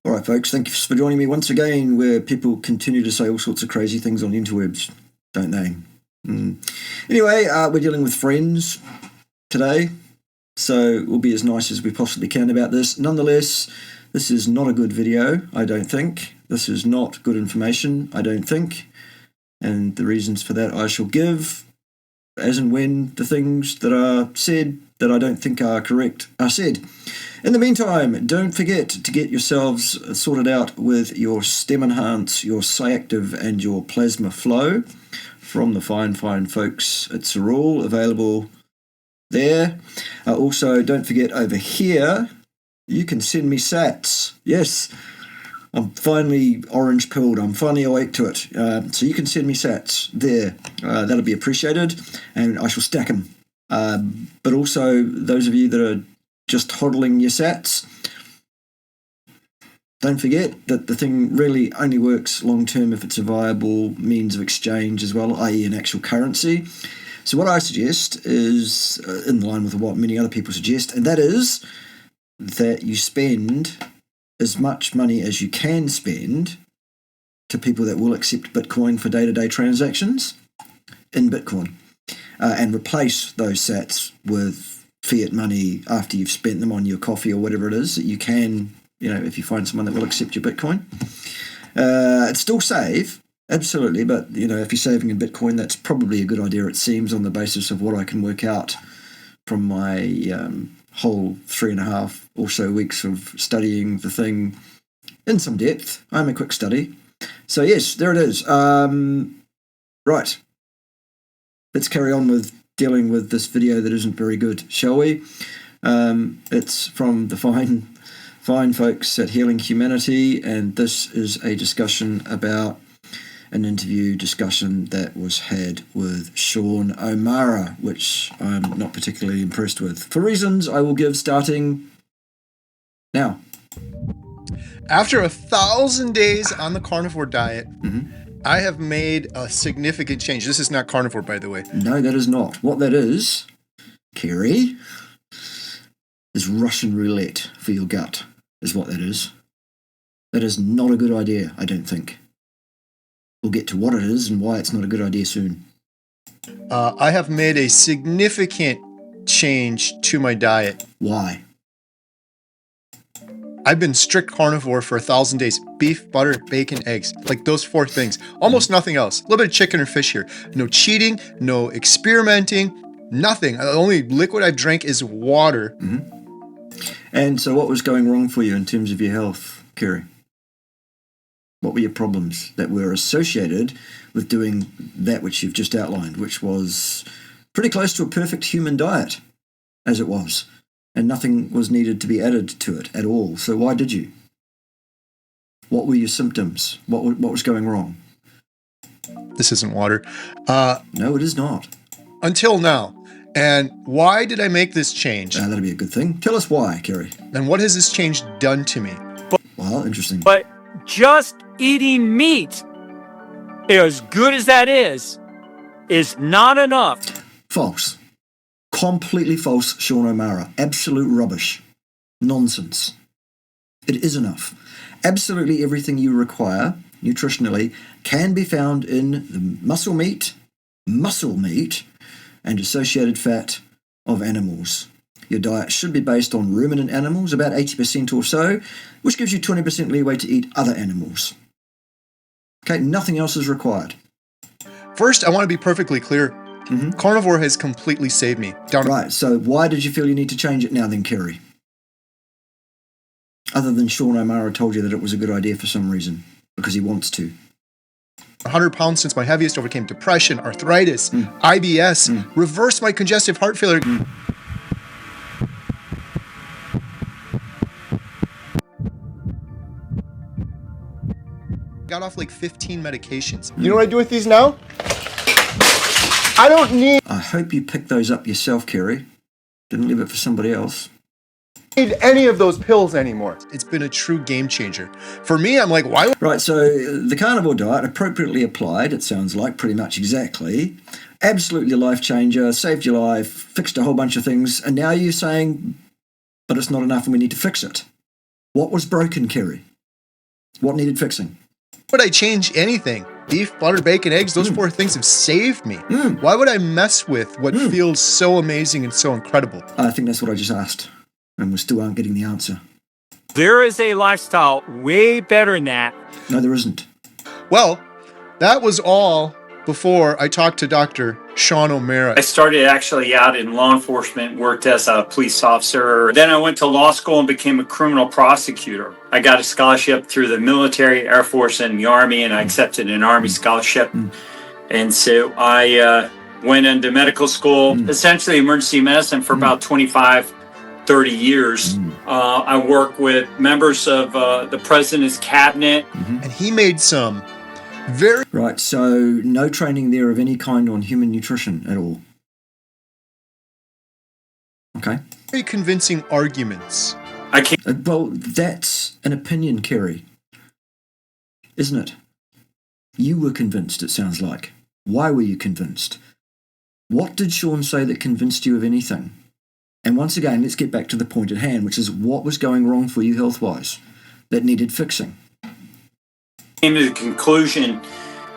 All right, folks, thank you for joining me once again, where people continue to say all sorts of crazy things on the interwebs, don't they? Anyway, we're dealing with friends today, so we'll be as nice as we possibly can about this. Nonetheless, this is not a good video, I don't think. This is not good information, I don't think. And the reasons for that I shall give as and when the things that are said that I don't think are correct are said. In the meantime, don't forget to get yourselves sorted out with your Stem Enhance, your Cyactive and your Plasma Flow from the fine folks at Cerule, available there. Also, don't forget over here, you can send me sats. Yes, I'm finally orange-pilled. I'm finally awake to it. So you can send me sats there. That'll be appreciated, and I shall stack them. But also, those of you that are just hodling your sats, don't forget that the thing really only works long-term if it's a viable means of exchange as well, i.e. an actual currency. So what I suggest is, in line with what many other people suggest, and that is that you spend as much money as you can spend to people that will accept Bitcoin for day-to-day transactions in Bitcoin, and replace those sats with fiat money after you've spent them on your coffee or whatever it is that you can, if you find someone that will accept your Bitcoin. It's still safe, absolutely, but, if you're saving in Bitcoin, that's probably a good idea, it seems, on the basis of what I can work out from my whole 3.5 or so weeks of studying the thing in some depth. I'm a quick study. So yes, there it is. Right. Let's carry on with dealing with this video that isn't very good, shall we? It's from the fine folks at Healing Humanity, and this is a discussion about an interview discussion that was had with Sean O'Mara, which I'm not particularly impressed with, for reasons I will give starting now. After 1,000 days on the carnivore diet, I have made a significant change. This is not carnivore, by the way. No, that is not. What that is, Kerry, is Russian roulette for your gut, is what that is. That is not a good idea, I don't think. We'll get to what it is and why it's not a good idea soon. I have made a significant change to my diet. Why? I've been strict carnivore for 1,000 days. Beef, butter, bacon, eggs. Like those 4 things. Almost nothing else. A little bit of chicken or fish here. No cheating, no experimenting, nothing. The only liquid I've drank is water. And so what was going wrong for you in terms of your health, Kerry? What were your problems that were associated with doing that which you've just outlined, which was pretty close to a perfect human diet, as it was, and nothing was needed to be added to it at all? So why did you? What were your symptoms? What was going wrong? This isn't water. No, it is not. Until now. And why did I make this change? That'd be a good thing. Tell us why, Kerry. And what has this change done to me? Well, interesting. But just eating meat, as good as that is not enough. False. Completely false, Sean O'Mara. Absolute rubbish. Nonsense. It is enough. Absolutely everything you require, nutritionally, can be found in the muscle meat, and associated fat of animals. Your diet should be based on ruminant animals, about 80% or so, which gives you 20% leeway to eat other animals. Okay, nothing else is required. First, I want to be perfectly clear. Carnivore has completely saved me. Right, so why did you feel you need to change it now then, Kerry? Other than Sean O'Mara told you that it was a good idea for some reason, because he wants to. 100 pounds since my heaviest, overcame depression, arthritis, IBS, reversed my congestive heart failure. Got off like 15 medications. You know what I do with these now? I don't need hope you picked those up yourself, Kerry. Didn't leave it for somebody else. any of those pills anymore. It's been a true game changer. For me, I'm like, why? Right, so the carnivore diet, appropriately applied, it sounds like, pretty much exactly. Absolutely life changer, saved your life, fixed a whole bunch of things, and now you're saying, but it's not enough and we need to fix it. What was broken, Kerry? What needed fixing? Would I change anything? Beef, butter, bacon, eggs, those four things have saved me. Why would I mess with what feels so amazing and so incredible? I think that's what I just asked, and we still aren't getting the answer. There is a lifestyle way better than that. No, there isn't. Well, that was all before I talked to Dr. Sean O'Mara. I started actually out in law enforcement, worked as a police officer. Then I went to law school and became a criminal prosecutor. I got a scholarship through the military, Air Force, and the Army, and I accepted an Army scholarship. And so I went into medical school, essentially emergency medicine for about 25, 30 years. I work with members of the president's cabinet. And he made some very... Right, so no training there of any kind on human nutrition at all. Okay. very convincing arguments. Well, that's an opinion, Kerry. Isn't it? You were convinced, it sounds like. Why were you convinced? What did Sean say that convinced you of anything? And once again, let's get back to the point at hand, which is what was going wrong for you health-wise that needed fixing? Came to the conclusion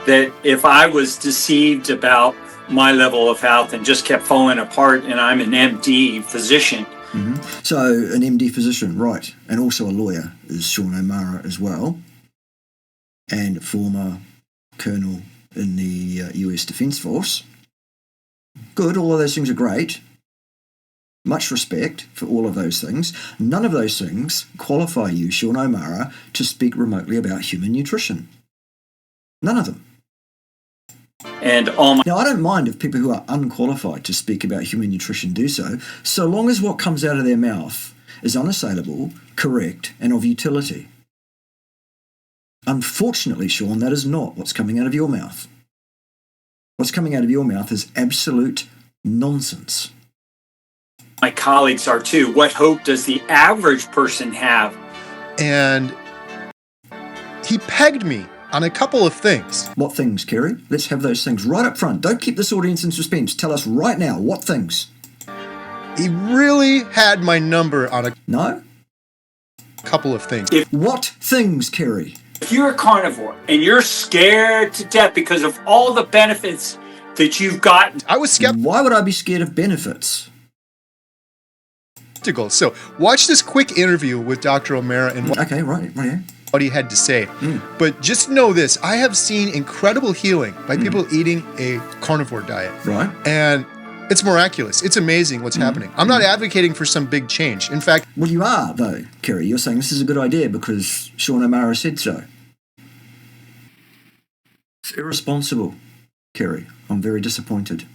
that if I was deceived about my level of health and just kept falling apart, and I'm an MD physician. Mm-hmm. So an MD physician, right, and also a lawyer is Sean O'Mara as well, and former colonel in the US Defence Force. Good, all of those things are great. Much respect for all of those things. None of those things qualify you, Sean O'Mara, to speak remotely about human nutrition. None of them. And all my Now, I don't mind if people who are unqualified to speak about human nutrition do so long as what comes out of their mouth is unassailable, correct, and of utility. Unfortunately, Sean, that is not what's coming out of your mouth. What's coming out of your mouth is absolute nonsense. my colleagues are too. What hope does the average person have? And he pegged me on a couple of things. What things, Kerry? Let's have those things right up front. Don't keep this audience in suspense. Tell us right now, what things? He really had my number on a No? couple of things. What things, Kerry? If you're a carnivore and you're scared to death because of all the benefits that you've gotten, I was Why would I be scared of benefits? skeptical. So watch this quick interview with Dr. O'Mara and Okay, right, yeah. what he had to say. But just know this, I have seen incredible healing by people eating a carnivore diet. Right. And it's miraculous. It's amazing what's happening. I'm not advocating for some big change. In fact, Well, you are, though, Kerry. You're saying this is a good idea because Sean O'Mara said so. It's irresponsible, Kerry. I'm very disappointed.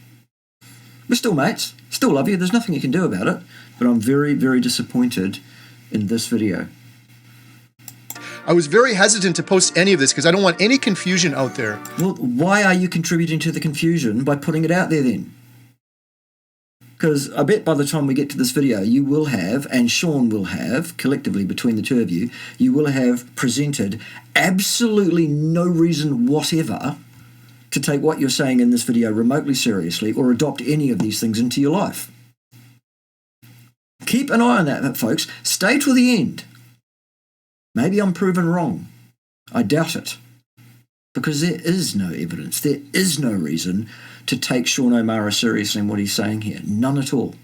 We're still mates. Still love you. There's nothing you can do about it. But I'm very, very disappointed in this video. I was very hesitant to post any of this because I don't want any confusion out there. Well, why are you contributing to the confusion by putting it out there then? Because I bet by the time we get to this video, you will have, and Sean will have, collectively between the two of you, you will have presented absolutely no reason whatever to take what you're saying in this video remotely seriously or adopt any of these things into your life. Keep an eye on that, folks. Stay to the end. Maybe I'm proven wrong. I doubt it. Because there is no evidence. There is no reason to take Sean O'Mara seriously in what he's saying here. None at all.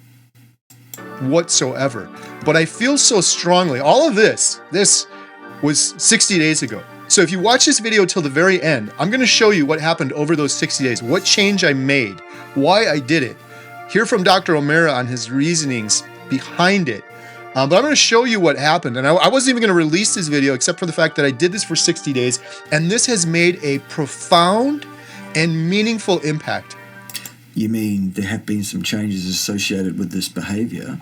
Whatsoever. But I feel so strongly, all of this was 60 days ago. So if you watch this video till the very end, I'm going to show you what happened over those 60 days, what change I made, why I did it. Hear from Dr. O'Mara on his reasonings behind it. But I'm going to show you what happened. And I wasn't even going to release this video except for the fact that I did this for 60 days. And this has made a profound and meaningful impact. You mean there have been some changes associated with this behaviour?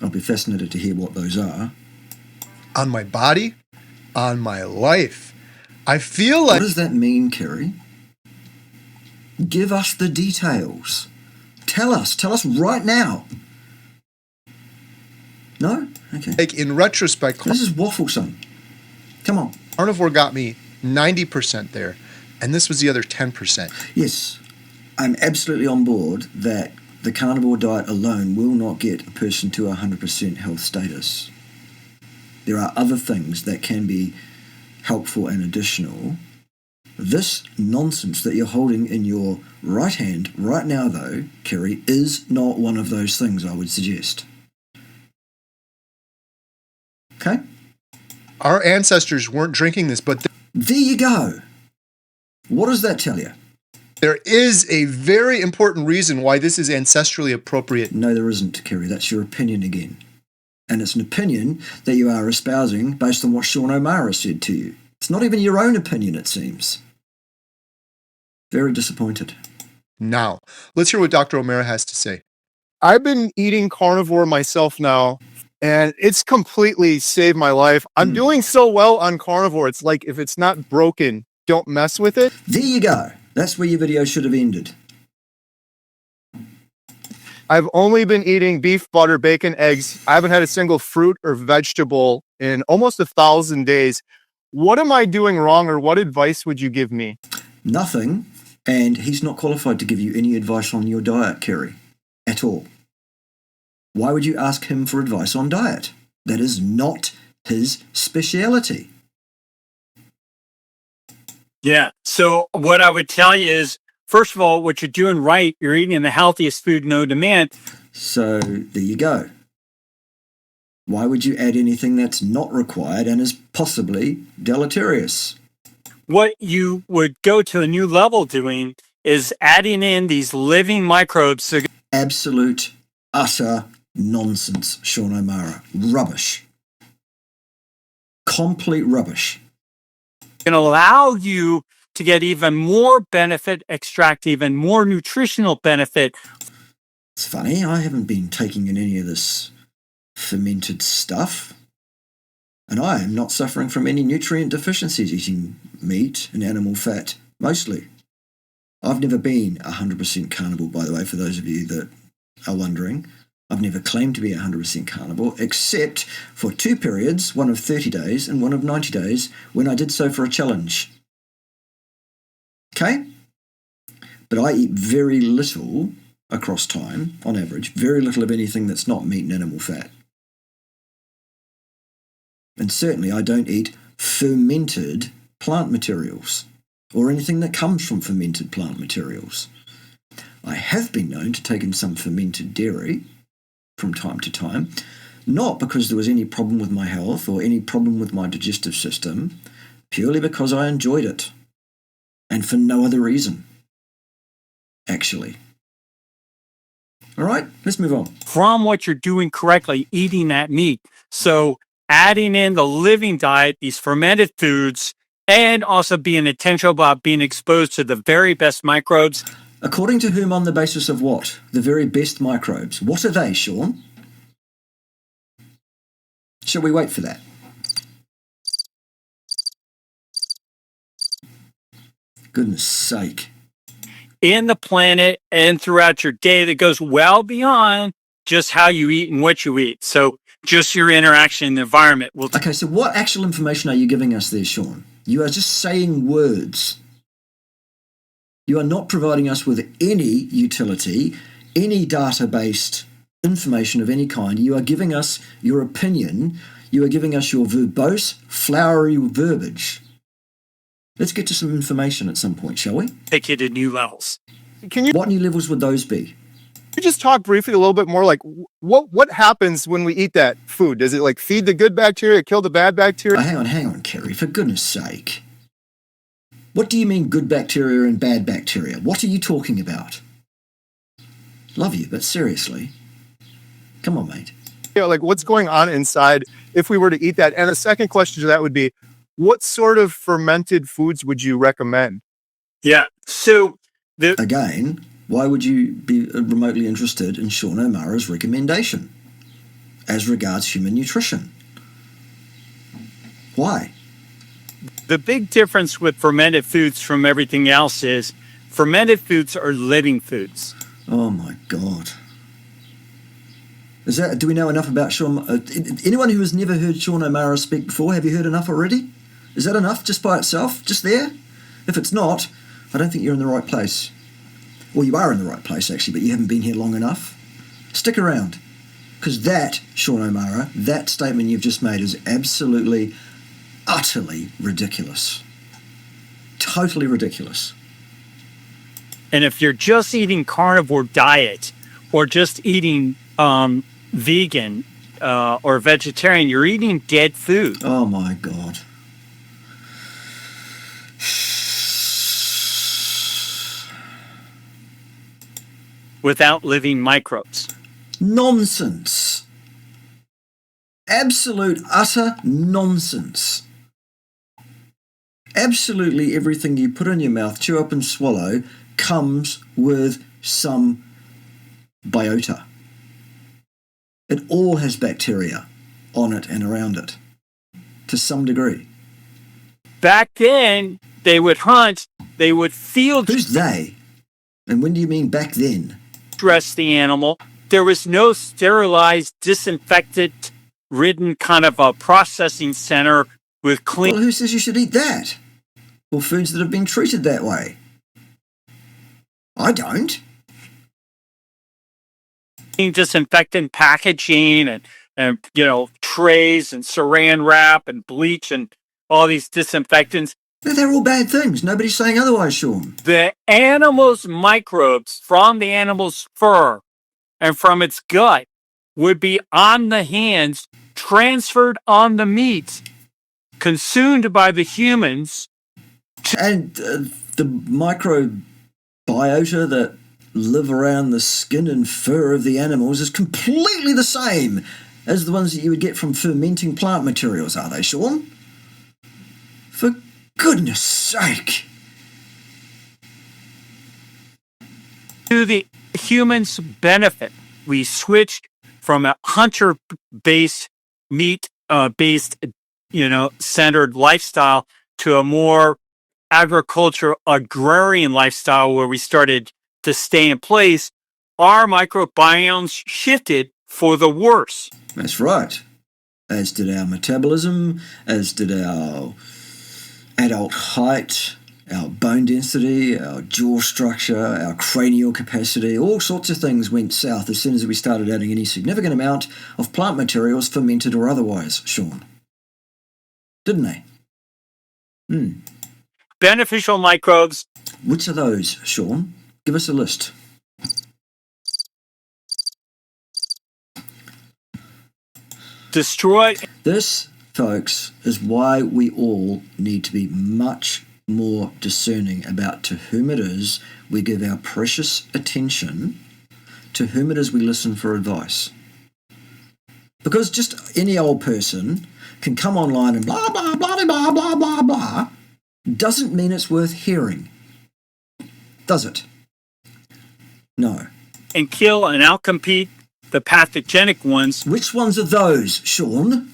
I'll be fascinated to hear what those are. On my body, on my life. I feel What like... does that mean, Kerry? Give us the details. Tell us right now. No? Okay. Like in retrospect, This is wafflesome. Come on. carnivore got me 90% there, and this was the other 10%. Yes, I'm absolutely on board that the carnivore diet alone will not get a person to 100% health status. There are other things that can be helpful and additional. This nonsense that you're holding in your right hand right now, though, Kerry, is not one of those things I would suggest. Okay? Our ancestors weren't drinking this, but There you go. What does that tell you? there is a very important reason why this is ancestrally appropriate. No, there isn't, Kerry. That's your opinion again. And it's an opinion that you are espousing based on what Sean O'Mara said to you. It's not even your own opinion, it seems. Very disappointed. Now, let's hear what Dr. O'Mara has to say. I've been eating carnivore myself now, and it's completely saved my life. I'm doing so well on carnivore. It's like, if it's not broken, don't mess with it. There you go. That's where your video should have ended. I've only been eating beef, butter, bacon, eggs. I haven't had a single fruit or vegetable in almost 1,000 days. What am I doing wrong, or what advice would you give me? Nothing, and he's not qualified to give you any advice on your diet, Kerry, at all. Why would you ask him for advice on diet? That is not his speciality. Yeah. So what I would tell you is, first of all, what you're doing right, you're eating the healthiest food known to man. So there you go. Why would you add anything that's not required and is possibly deleterious? What you would go to a new level doing is adding in these living microbes. Absolute, utter nonsense, Sean O'Mara. Rubbish. Complete rubbish. Can allow you to get even more benefit, extract even more nutritional benefit. It's funny, I haven't been taking in any of this fermented stuff, and I am not suffering from any nutrient deficiencies eating meat and animal fat, mostly. I've never been 100% carnivore, by the way, for those of you that are wondering. I've never claimed to be 100% carnivore, except for 2 periods, one of 30 days and one of 90 days, when I did so for a challenge. Okay? But I eat very little across time, on average, very little of anything that's not meat and animal fat. And certainly I don't eat fermented plant materials or anything that comes from fermented plant materials. I have been known to take in some fermented dairy from time to time, not because there was any problem with my health or any problem with my digestive system, purely because I enjoyed it, and for no other reason, actually. All right, let's move on. From what you're doing correctly, eating that meat. So adding in the living diet, these fermented foods, and also being intentional about being exposed to the very best microbes. According to whom, on the basis of what? The very best microbes. What are they, Sean? Shall we wait for that? Goodness sake. In the planet and throughout your day that goes well beyond just how you eat and what you eat. So just your interaction in the environment will... Okay, so what actual information are you giving us there, Sean? You are just saying words. You are not providing us with any utility, any data-based information of any kind. You are giving us your opinion. You are giving us your verbose, flowery verbiage. Let's get to some information at some point, shall we? take you to new levels. What new levels would those be? Could you just talk briefly a little bit more, like what happens when we eat that food? Does it like feed the good bacteria, kill the bad bacteria? Oh, hang on, Kerry, for goodness sake. What do you mean good bacteria and bad bacteria? What are you talking about? Love you, but seriously. Come on, mate. Yeah, like what's going on inside if we were to eat that? And the second question to that would be, what sort of fermented foods would you recommend? Yeah. So Again, why would you be remotely interested in Sean O'Mara's recommendation as regards human nutrition? Why? the big difference with fermented foods from everything else is fermented foods are living foods. Oh my God. Do we know enough about Sean? Anyone who has never heard Sean O'Mara speak before, have you heard enough already? Is that enough just by itself? Just there? If it's not, I don't think you're in the right place. Well, you are in the right place actually, but you haven't been here long enough. Stick around. Because that, Sean O'Mara, that statement you've just made is absolutely, utterly ridiculous. Totally ridiculous. And if you're just eating carnivore diet or just eating vegan or vegetarian, you're eating dead food. Oh my God. Without living microbes. Nonsense. Absolute, utter nonsense. Absolutely everything you put in your mouth, chew up and swallow, comes with some biota. It all has bacteria on it and around it, to some degree. Back then, they would hunt, they would field Who's they? And when do you mean back then? dress the animal. There was no sterilized, disinfectant-ridden kind of a processing center with clean... Well, who says you should eat that? Or foods that have been treated that way? I don't. disinfectant packaging and trays and saran wrap and bleach and all these disinfectants. They're all bad things. Nobody's saying otherwise, Sean. The animal's microbes from the animal's fur and from its gut would be on the hands, transferred on the meat, consumed by the humans. And the microbiota that live around the skin and fur of the animals is completely the same as the ones that you would get from fermenting plant materials, are they, Sean? For goodness sake. To the humans' benefit, we switched from a hunter-based, meat-based, centered lifestyle to a more agriculture agrarian lifestyle where we started to stay in place. Our microbiomes shifted for the worse. That's right. As did our metabolism, as did our adult height, our bone density, our jaw structure, our cranial capacity, all sorts of things went south as soon as we started adding any significant amount of plant materials, fermented or otherwise, Sean. Didn't they? Beneficial microbes. Which are those, Sean? Give us a list. Destroyed. This, folks, is why we all need to be much more discerning about to whom it is we give our precious attention, to whom it is we listen for advice. Because just any old person can come online and blah, blah, blah, blah, blah, blah, blah, doesn't mean it's worth hearing. Does it? No. And kill and outcompete the pathogenic ones. Which ones are those, Sean?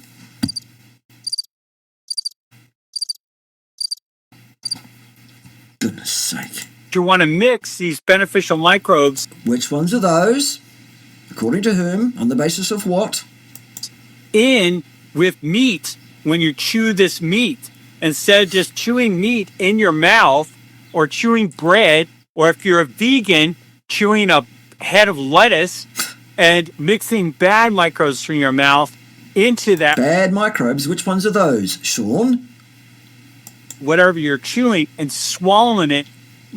Goodness sake. You want to mix these beneficial microbes. Which ones are those? According to whom? On the basis of what? In with meat when you chew this meat. Instead of just chewing meat in your mouth or chewing bread, or if you're a vegan, chewing a head of lettuce and mixing bad microbes from your mouth into that. Bad microbes? Which ones are those, Sean? Whatever you're chewing and swallowing it,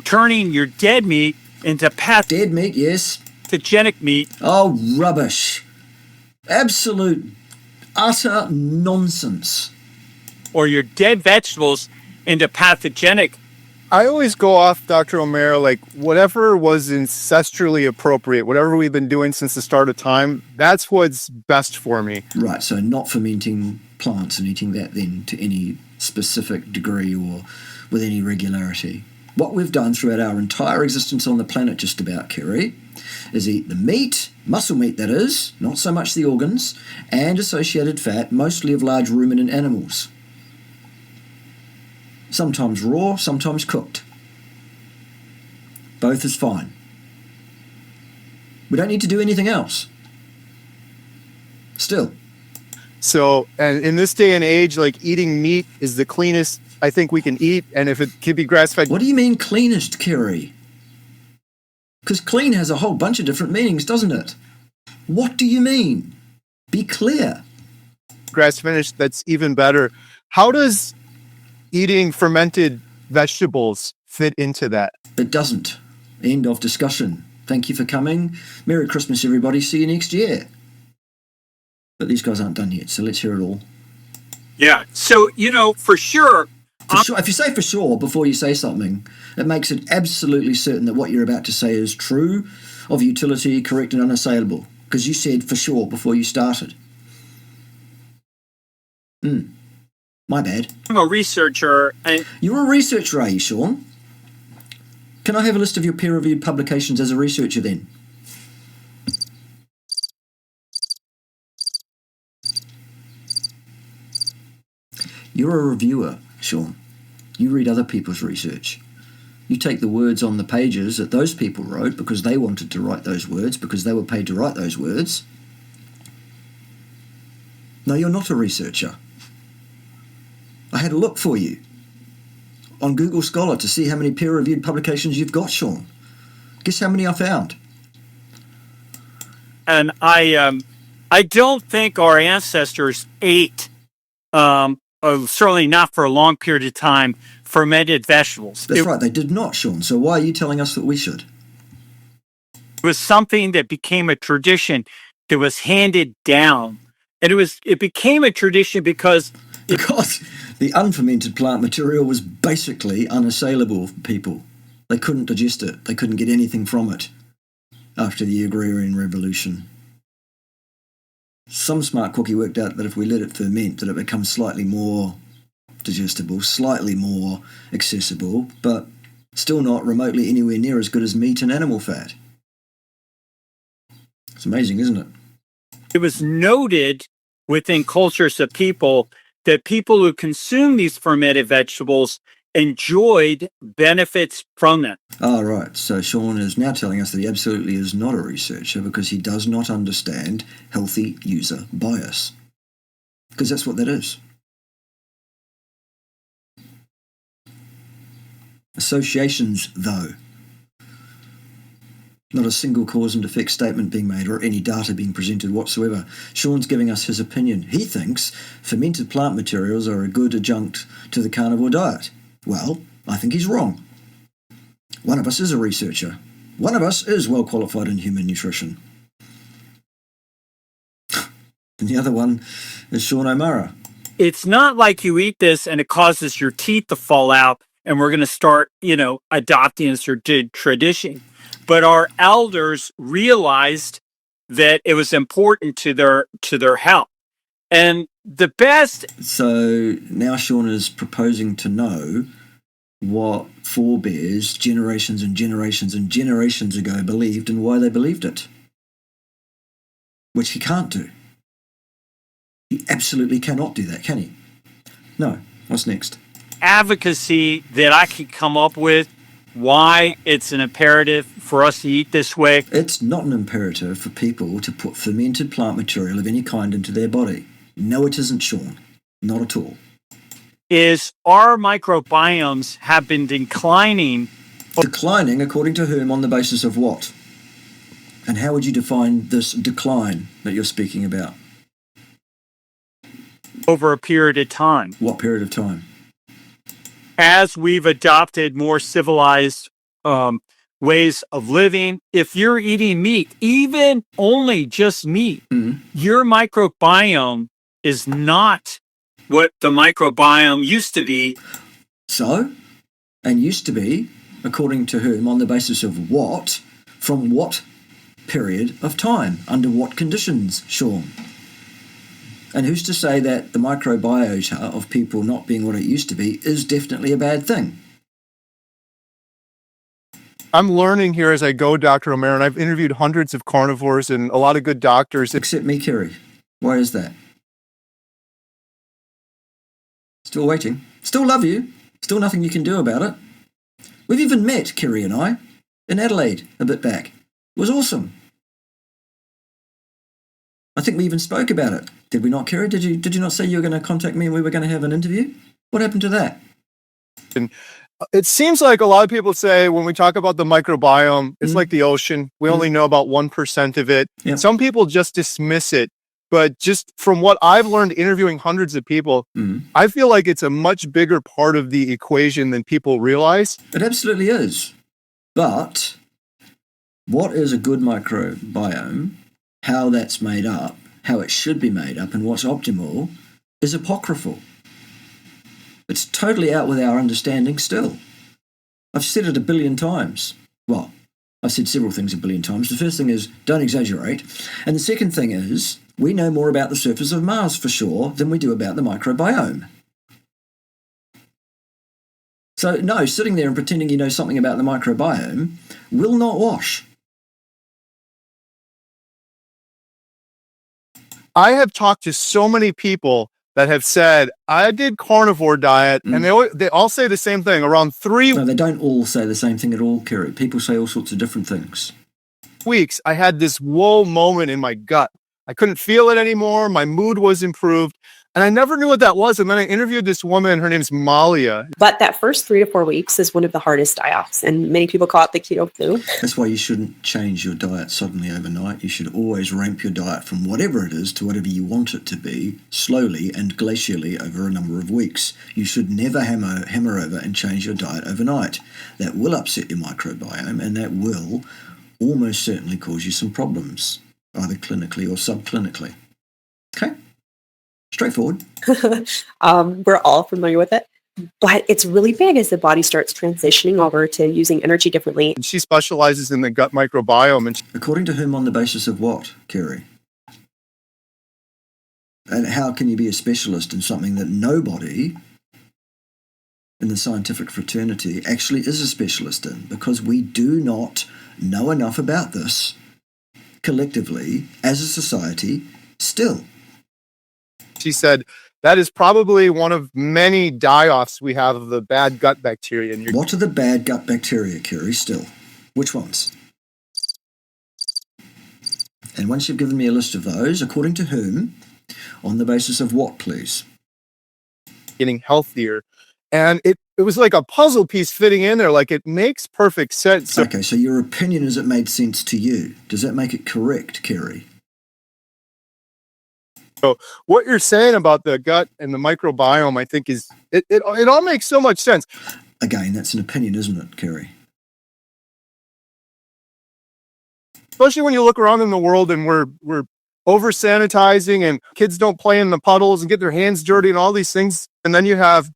turning your dead meat into Dead meat, yes. pathogenic meat. Oh, rubbish. Absolute, utter nonsense. Or your dead vegetables into pathogenic. I always go off, Dr. O'Mara, like whatever was ancestrally appropriate, whatever we've been doing since the start of time, that's what's best for me. Right, so not fermenting plants and eating that then to any specific degree or with any regularity. What we've done throughout our entire existence on the planet just about, Kerry, is eat the meat, muscle meat that is, not so much the organs, and associated fat, mostly of large ruminant animals. Sometimes raw, sometimes cooked. Both is fine. We don't need to do anything else. Still. So, and in this day and age, like eating meat is the cleanest I think we can eat. And if it can be grass-fed. What do you mean cleanest, Kerry? Because clean has a whole bunch of different meanings, doesn't it? What do you mean? Be clear. Grass finished, that's even better. How does eating fermented vegetables fit into that? It doesn't. End of discussion. Thank you for coming. Merry Christmas, everybody. See you next year. But these guys aren't done yet, so let's hear it all. Yeah. So, for sure. For sure. If you say for sure before you say something, it makes it absolutely certain that what you're about to say is true, of utility, correct, and unassailable. Because you said for sure before you started. My bad. I'm a researcher. You're a researcher, are you, Sean? Can I have a list of your peer-reviewed publications as a researcher then? You're a reviewer, Sean. You read other people's research. You take the words on the pages that those people wrote because they wanted to write those words, because they were paid to write those words. No, you're not a researcher. I had a look for you on Google Scholar to see how many peer-reviewed publications you've got, Sean. Guess how many I found? And I don't think our ancestors ate, certainly not for a long period of time, fermented vegetables. That's right, they did not, Sean. So why are you telling us that we should? It was something that became a tradition that was handed down. And it became a tradition because the unfermented plant material was basically unassailable for people. They couldn't digest it. They couldn't get anything from it after the Agrarian Revolution. Some smart cookie worked out that if we let it ferment, that it becomes slightly more digestible, slightly more accessible, but still not remotely anywhere near as good as meat and animal fat. It's amazing, isn't it? It was noted within cultures of people that people who consume these fermented vegetables enjoyed benefits from them. Ah, right. So Sean is now telling us that he absolutely is not a researcher because he does not understand healthy user bias. Because that's what that is. Associations, though. Not a single cause and effect statement being made or any data being presented whatsoever. Sean's giving us his opinion. He thinks fermented plant materials are a good adjunct to the carnivore diet. Well, I think he's wrong. One of us is a researcher. One of us is well qualified in human nutrition. And the other one is Sean O'Mara. It's not like you eat this and it causes your teeth to fall out and we're going to start, adopting this tradition. But our elders realized that it was important to their health. And the best... So now Sean is proposing to know what forebears generations and generations and generations ago believed and why they believed it. Which he can't do. He absolutely cannot do that, can he? No. What's next? Advocacy that I can come up with why it's an imperative for us to eat this way. It's not an imperative for people to put fermented plant material of any kind into their body. No, it isn't, Sean. Not at all. Is our microbiomes have been declining. Declining according to whom, on the basis of what? And how would you define this decline that you're speaking about? Over a period of time. What period of time? As we've adopted more civilized ways of living, if you're eating meat, even only just meat, your microbiome is not what the microbiome used to be. So, and used to be, according to whom, on the basis of what, from what period of time, under what conditions, Sean? And who's to say that the microbiota of people not being what it used to be is definitely a bad thing? I'm learning here as I go, Dr. O'Mara, and I've interviewed hundreds of carnivores and a lot of good doctors. Except me, Kerry. Why is that? Still waiting. Still love you. Still nothing you can do about it. We've even met, Kerry and I, in Adelaide a bit back. It was awesome. I think we even spoke about it. Did we not, Kerry? Did you not say you were going to contact me and we were going to have an interview? What happened to that? And it seems like a lot of people say when we talk about the microbiome, it's like the ocean. We only know about 1% of it. Yep. Some people just dismiss it but just from what I've learned interviewing hundreds of people, I feel like it's a much bigger part of the equation than people realize. It absolutely is. But what is a good microbiome, how that's made up, how it should be made up, and what's optimal is apocryphal. It's totally out with our understanding still. I've said it 1 billion times. Well, I've said several things 1 billion times. The first thing is, don't exaggerate. And the second thing is, we know more about the surface of Mars for sure than we do about the microbiome. So no, sitting there and pretending you know something about the microbiome will not wash. I have talked to so many people that have said, I did carnivore diet, and they all say the same thing. Around 3 No, they don't all say the same thing at all, Kerry. People say all sorts of different things. weeks, I had this whoa moment in my gut. I couldn't feel it anymore. My mood was improved. And I never knew what that was. And then I interviewed this woman. Her name's Malia. But that first 3 to 4 weeks is one of the hardest die-offs, and many people call it the keto flu. That's why you shouldn't change your diet suddenly overnight. You should always ramp your diet from whatever it is to whatever you want it to be, slowly and glacially over a number of weeks. You should never hammer over and change your diet overnight. That will upset your microbiome, and that will almost certainly cause you some problems, either clinically or subclinically. Okay? Straightforward. We're all familiar with it, but it's really big as the body starts transitioning over to using energy differently. And she specializes in the gut microbiome. And According to whom, on the basis of what, Kerry? And how can you be a specialist in something that nobody in the scientific fraternity actually is a specialist in? Because we do not know enough about this collectively as a society still. she said, that is probably one of many die-offs we have of the bad gut bacteria. And What are the bad gut bacteria, Kerry, still? Which ones? And once you've given me a list of those, according to whom, on the basis of what, please? getting healthier. And it was like a puzzle piece fitting in there. Like, it makes perfect sense. So Okay, so your opinion is it made sense to you. Does that make it correct, Kerry? what you're saying about the gut and the microbiome, I think is, it all makes so much sense. Again, that's an opinion, isn't it, Kerry? Especially when you look around in the world and we're over sanitizing and kids don't play in the puddles and get their hands dirty and all these things. And then you have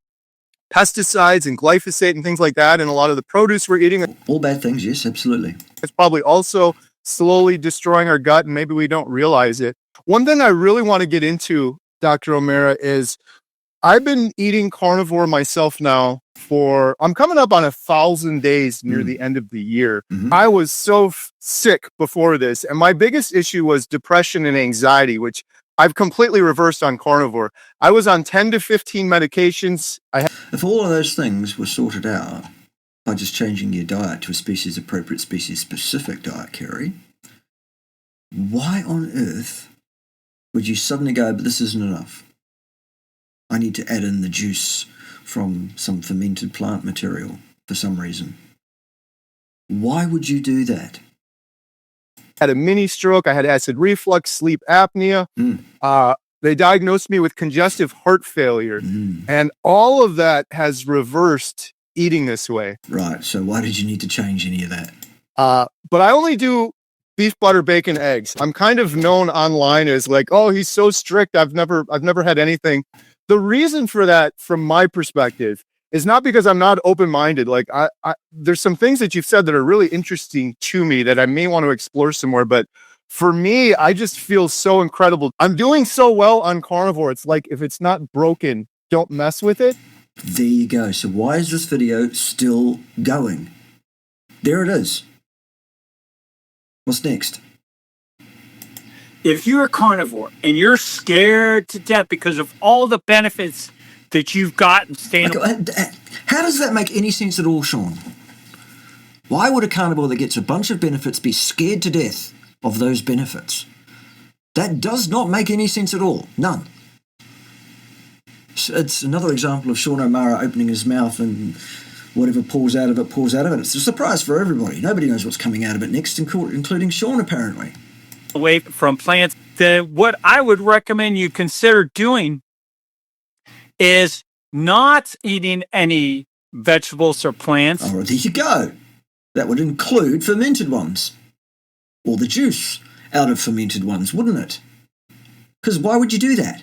pesticides and glyphosate and things like that. And a lot of the produce we're eating, All bad things, yes, absolutely. it's probably also slowly destroying our gut, and maybe we don't realize it. One thing I really want to get into, Dr. O'Mara, is I've been eating carnivore myself now I'm coming up on 1,000 days near the end of the year. I was so sick before this, and my biggest issue was depression and anxiety, which I've completely reversed on carnivore. I was on 10 to 15 medications. If all of those things were sorted out by just changing your diet to a species-appropriate, species-specific diet, Kerry, why on earth would you suddenly go, but this isn't enough? I need to add in the juice from some fermented plant material for some reason. Why would you do that? Had a mini stroke. I had acid reflux, sleep apnea. They diagnosed me with congestive heart failure. And all of that has reversed eating this way. Right, so why did you need to change any of that? But I only do beef, butter, bacon, eggs. I'm kind of known online as like, oh, he's so strict. I've never had anything. The reason for that, from my perspective, is not because I'm not open-minded. Like, there's some things that you've said that are really interesting to me that I may want to explore some more. But for me, I just feel so incredible. I'm doing so well on carnivore. It's like, if it's not broken, don't mess with it. There you go. So why is this video still going? There it is. What's next? If you're a carnivore and you're scared to death because of all the benefits that you've gotten staying How does that make any sense at all, Sean? Why would a carnivore that gets a bunch of benefits be scared to death of those benefits? That does not make any sense at all. None. It's another example of Sean O'Mara opening his mouth and whatever pours out of it, pours out of it. It's a surprise for everybody. Nobody knows what's coming out of it next, including Sean, apparently. away from plants. what I would recommend you consider doing is not eating any vegetables or plants. Oh, there you go. That would include fermented ones. Or the juice out of fermented ones, wouldn't it? Because why would you do that?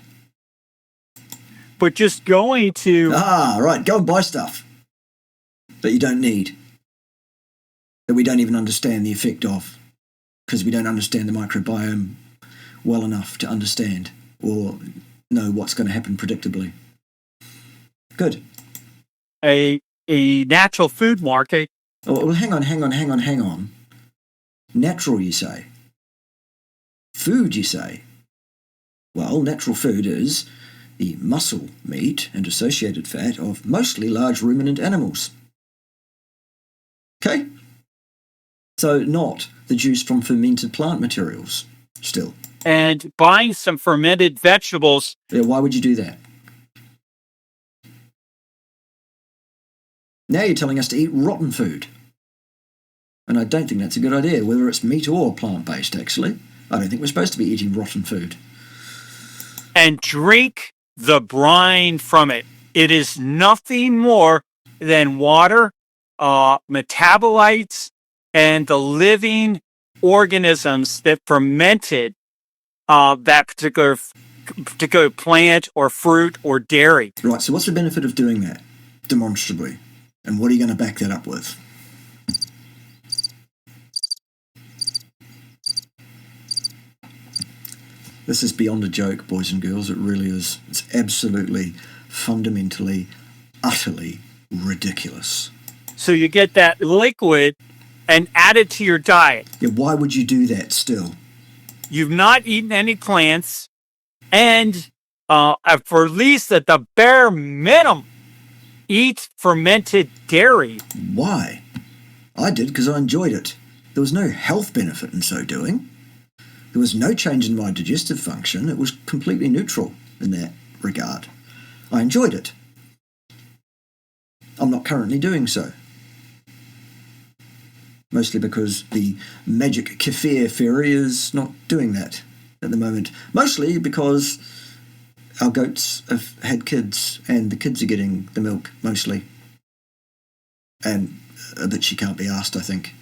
But just going to... Right. Go and buy stuff that you don't need. That we don't even understand the effect of. Because we don't understand the microbiome well enough to understand or know what's going to happen predictably. Good. A natural food market. Oh, well, hang on. Natural, you say? Food, you say? Well, natural food is the muscle, meat, and associated fat of mostly large ruminant animals. Okay? So not the juice from fermented plant materials, still. And buying some fermented vegetables. Yeah, why would you do that? Now you're telling us to eat rotten food. And I don't think that's a good idea, whether it's meat or plant-based, actually. I don't think we're supposed to be eating rotten food. And drink the brine from it. It is nothing more than water, metabolites, and the living organisms that fermented that particular plant or fruit or dairy. Right, so what's the benefit of doing that, demonstrably? And what are you going to back that up with? This is beyond a joke, boys and girls. It really is. It's absolutely, fundamentally, utterly ridiculous. So you get that liquid and add it to your diet. Yeah, why would you do that still? You've not eaten any plants, and for at least at the bare minimum, eat fermented dairy. Why? I did because I enjoyed it. There was no health benefit in so doing. There was no change in my digestive function. It was completely neutral in that regard. I enjoyed it. I'm not currently doing so. Mostly because the magic kefir fairy is not doing that at the moment. Mostly because our goats have had kids and the kids are getting the milk, mostly. And a bit she can't be asked, I think,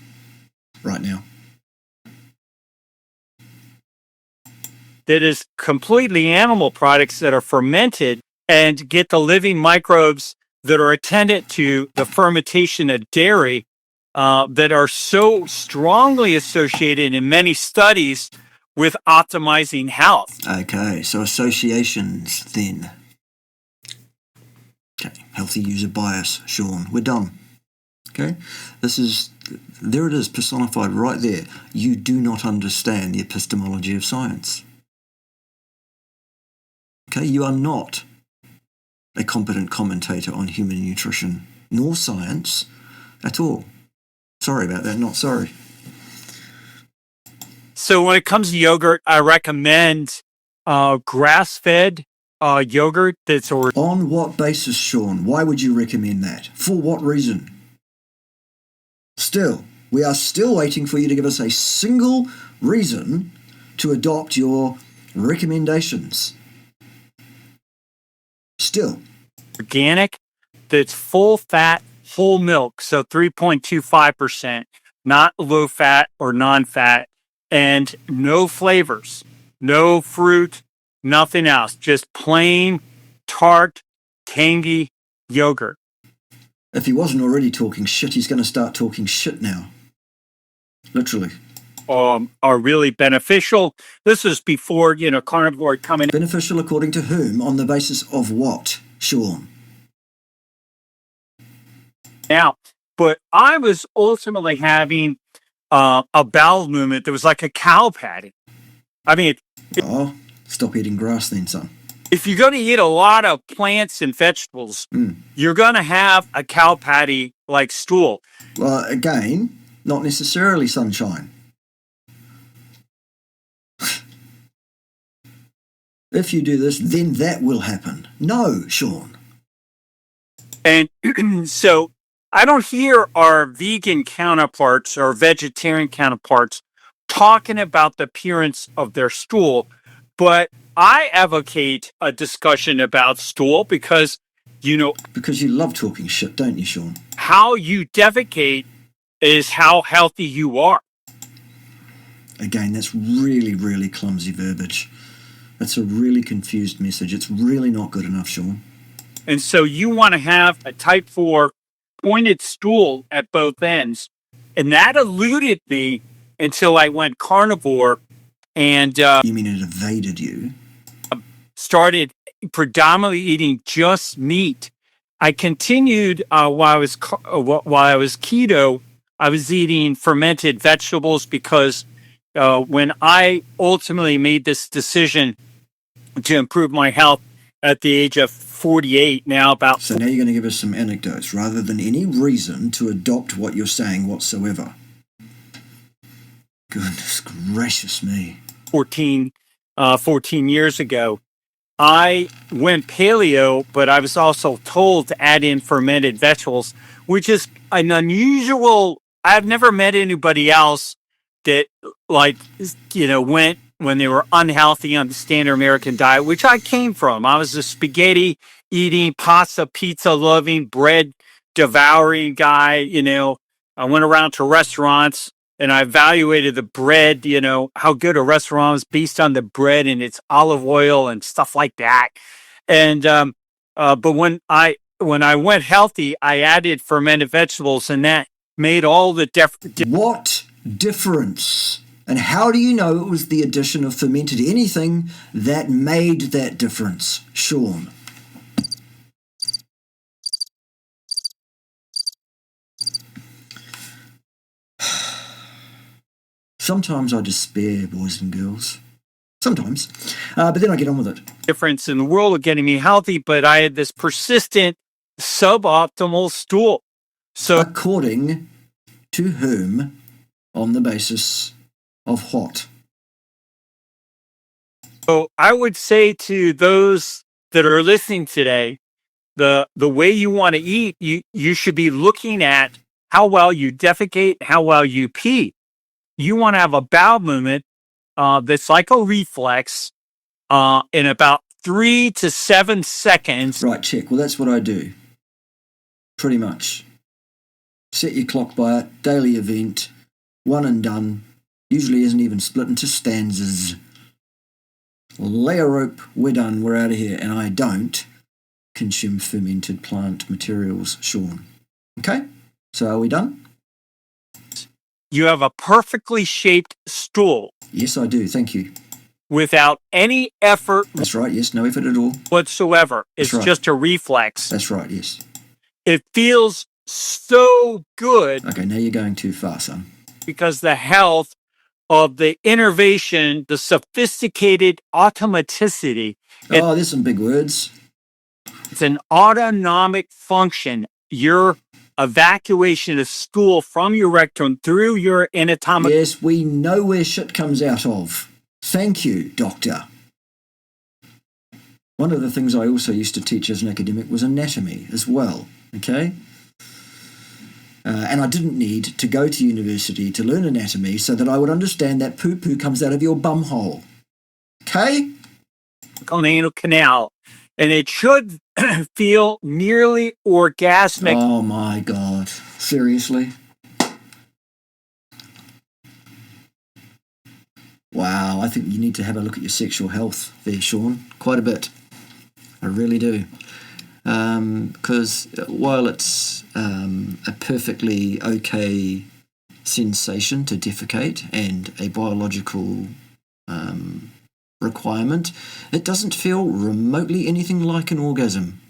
right now. That is completely animal products that are fermented and get the living microbes that are attendant to the fermentation of dairy that are so strongly associated in many studies with optimizing health. Okay, so associations then. Okay, healthy user bias, Sean. We're done. Okay, there it is, personified right there. You do not understand the epistemology of science. Okay, you are not a competent commentator on human nutrition, nor science at all. Sorry about that, not sorry. So when it comes to yogurt, I recommend grass-fed yogurt that's already... On what basis, Sean? Why would you recommend that? For what reason? Still, we are still waiting for you to give us a single reason to adopt your recommendations. Still. Organic, that's full fat, whole milk, so 3.25%, not low fat or non-fat, and no flavors, no fruit, nothing else, just plain, tart, tangy yogurt. If he wasn't already talking shit, he's going to start talking shit now. Literally. Are really beneficial. This is before, carnivore coming. Beneficial according to whom? On the basis of what, Sean? Now, but I was ultimately having a bowel movement that was like a cow patty. I mean... Stop eating grass then, son. If you're going to eat a lot of plants and vegetables, you're going to have a cow patty like stool. Well, again, not necessarily, sunshine. If you do this, then that will happen. No, Sean. And so I don't hear our vegan counterparts or vegetarian counterparts talking about the appearance of their stool, But I advocate a discussion about stool because, Because you love talking shit, don't you, Sean? how you defecate is how healthy you are. Again, that's really, really clumsy verbiage. That's a really confused message. It's really not good enough, Sean. And so you want to have a type 4 pointed stool at both ends. And that eluded me until I went carnivore and You mean it evaded you? started predominantly eating just meat. I continued while I was keto. I was eating fermented vegetables because when I ultimately made this decision to improve my health at the age of 48, So now you're going to give us some anecdotes rather than any reason to adopt what you're saying whatsoever. Goodness gracious me. 14 years ago, I went paleo, but I was also told to add in fermented vegetables, which is an unusual. I've never met anybody else that went when they were unhealthy on the standard American diet, which I came from. I was a spaghetti eating, pasta, pizza loving, bread devouring guy. I went around to restaurants and I evaluated the bread, how good a restaurant was based on the bread and its olive oil and stuff like that. And but when I went healthy, I added fermented vegetables, and that made all the difference. What difference? And how do you know it was the addition of fermented anything that made that difference, Sean? Sometimes I despair, boys and girls. Sometimes. But then I get on with it. Difference in the world of getting me healthy, but I had this persistent suboptimal stool. So according to whom, on the basis of what? So I would say to those that are listening today, the way you want to eat, you should be looking at how well you defecate, how well you pee. You want to have a bowel movement that's like a reflex in about 3 to 7 seconds. Right, check. Well, that's what I do. Pretty much. Set your clock by it, daily event, one and done. Usually isn't even split into stanzas. Lay a rope, we're done, we're out of here. And I don't consume fermented plant materials, Sean. Okay? So are we done? You have a perfectly shaped stool. Yes, I do. Thank you. Without any effort. That's right. Yes, no effort at all. Whatsoever. It's right. Just a reflex. That's right. Yes. It feels so good. Okay, now you're going too far, son. Because the health of the innovation, the sophisticated automaticity. Oh, there's some big words. It's an autonomic function. Your evacuation of stool from your rectum through your anatomic. Yes, we know where shit comes out of. Thank you, doctor. One of the things I also used to teach as an academic was anatomy as well, okay? And I didn't need to go to university to learn anatomy so that I would understand that poo-poo comes out of your bum hole. Okay? Anal canal. And it should feel nearly orgasmic. Oh my God. Seriously? Wow, I think you need to have a look at your sexual health there, Sean. Quite a bit. I really do. Because while it's a perfectly okay sensation to defecate and a biological requirement, it doesn't feel remotely anything like an orgasm.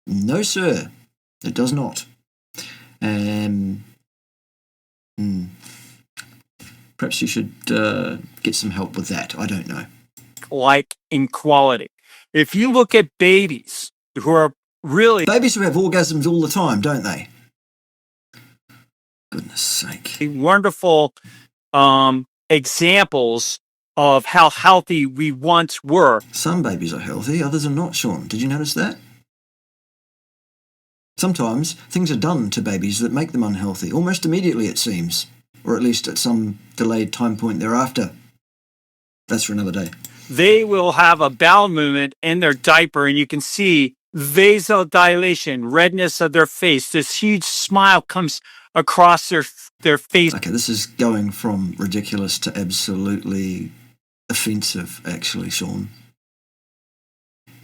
No, sir, it does not. Perhaps you should get some help with that. I don't know. Like in quality. If you look at babies who are really... Babies who have orgasms all the time, don't they? Goodness sake. Wonderful examples of how healthy we once were. Some babies are healthy, others are not, Sean. Did you notice that? Sometimes things are done to babies that make them unhealthy, almost immediately it seems, or at least at some delayed time point thereafter. That's for another day. they will have a bowel movement in their diaper, and you can see vasodilation, redness of their face. This huge smile comes across their face. Okay, this is going from ridiculous to absolutely offensive, actually, Sean.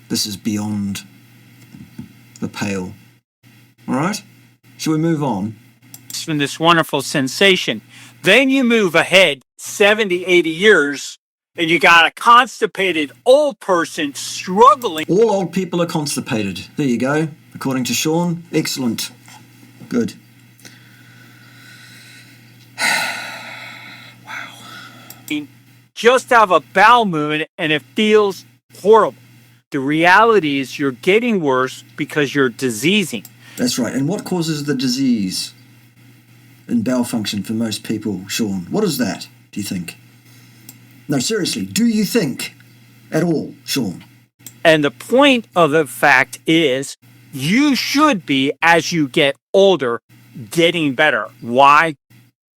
This is beyond the pale. All right? Shall we move on? From this wonderful sensation. Then you move ahead 70, 80 years, and you got a constipated old person struggling. All old people are constipated. There you go. According to Sean. Excellent. Good. Just have a bowel movement, and it feels horrible. The reality is you're getting worse because you're diseasing. That's right. And what causes the disease in bowel function for most people, Sean? What is that, do you think? No, seriously, do you think at all, Sean? And the point of the fact is you should be, as you get older, getting better. Why?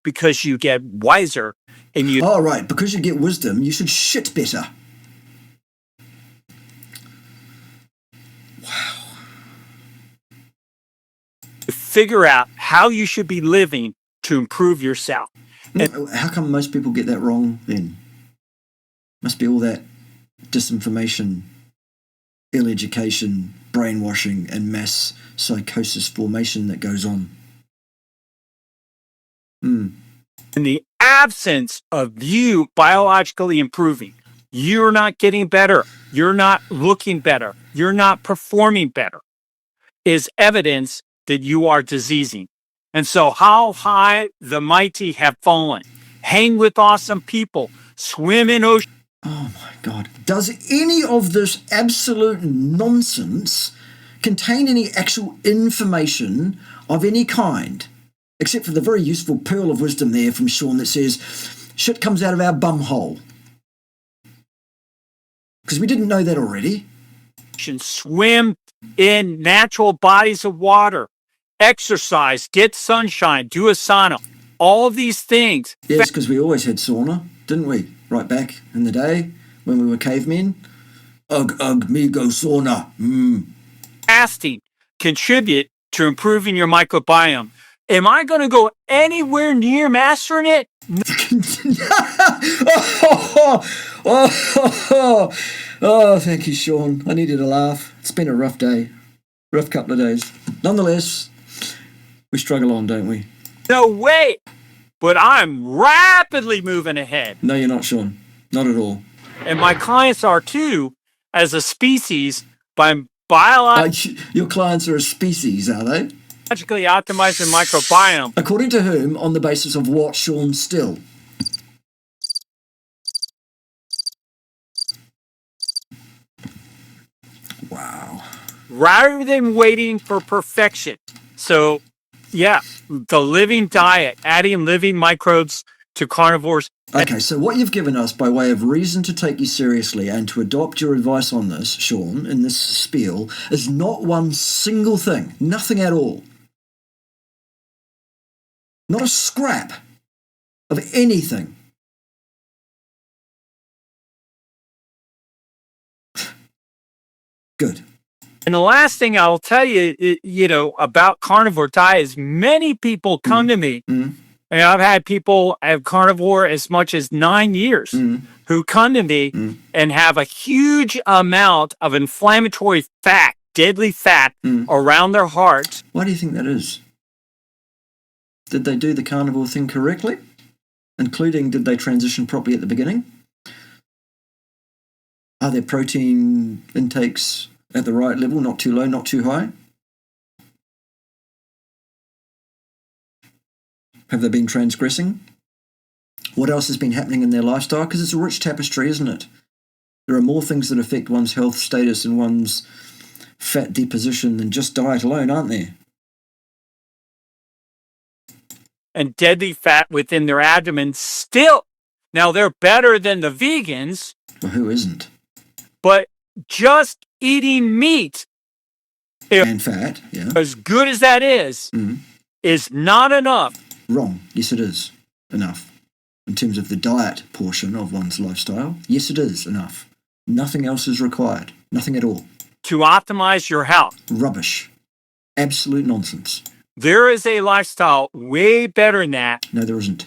Because you get wiser and you... Oh, right. Because you get wisdom, you should shit better. figure out how you should be living to improve yourself. And how come most people get that wrong then? Must be all that disinformation, ill education, brainwashing, and mass psychosis formation that goes on. in the absence of you biologically improving, you're not getting better, you're not looking better, you're not performing better, is evidence that you are diseasing. And so how high the mighty have fallen. Hang with awesome people, swim in ocean. Oh my God. Does any of this absolute nonsense contain any actual information of any kind? Except for the very useful pearl of wisdom there from Sean that says, shit comes out of our bum hole. Because we didn't know that already. Swim in natural bodies of water. Exercise, get sunshine, do a sauna. All of these things. Yes, because we always had sauna, didn't we? Right back in the day when we were cavemen. Ugh, me go sauna. Fasting contribute to improving your microbiome. Am I going to go anywhere near mastering it? Oh, thank you, Sean. I needed a laugh. It's been a rough day. Rough couple of days. Nonetheless, we struggle on, don't we? No way. But I'm rapidly moving ahead. No, you're not, Sean. Not at all. And my clients are too, as a species, by your clients are a species, are they? biologically optimizing microbiome. According to whom, on the basis of what, Sean Still? Wow. Rather than waiting for perfection. So, yeah, the living diet, adding living microbes to carnivores. Okay, so what you've given us by way of reason to take you seriously and to adopt your advice on this, Sean, in this spiel, is not one single thing. Nothing at all. Not a scrap of anything. Good. And the last thing I'll tell you, about carnivore diet is many people come to me. And I've had people have carnivore as much as 9 years who come to me and have a huge amount of inflammatory fat, deadly fat around their hearts. Why do you think that is? Did they do the carnivore thing correctly? Including, did they transition properly at the beginning? Are their protein intakes at the right level, not too low, not too high? Have they been transgressing? What else has been happening in their lifestyle? Because it's a rich tapestry, isn't it? There are more things that affect one's health status and one's fat deposition than just diet alone, aren't there? And deadly fat within their abdomen still. Now, they're better than the vegans. Well, who isn't? But just eating meat, and fat, yeah, as good as that is not enough. Wrong. Yes, it is enough. In terms of the diet portion of one's lifestyle, yes, it is enough. Nothing else is required. Nothing at all. to optimize your health. Rubbish. Absolute nonsense. There is a lifestyle way better than that, No, there isn't.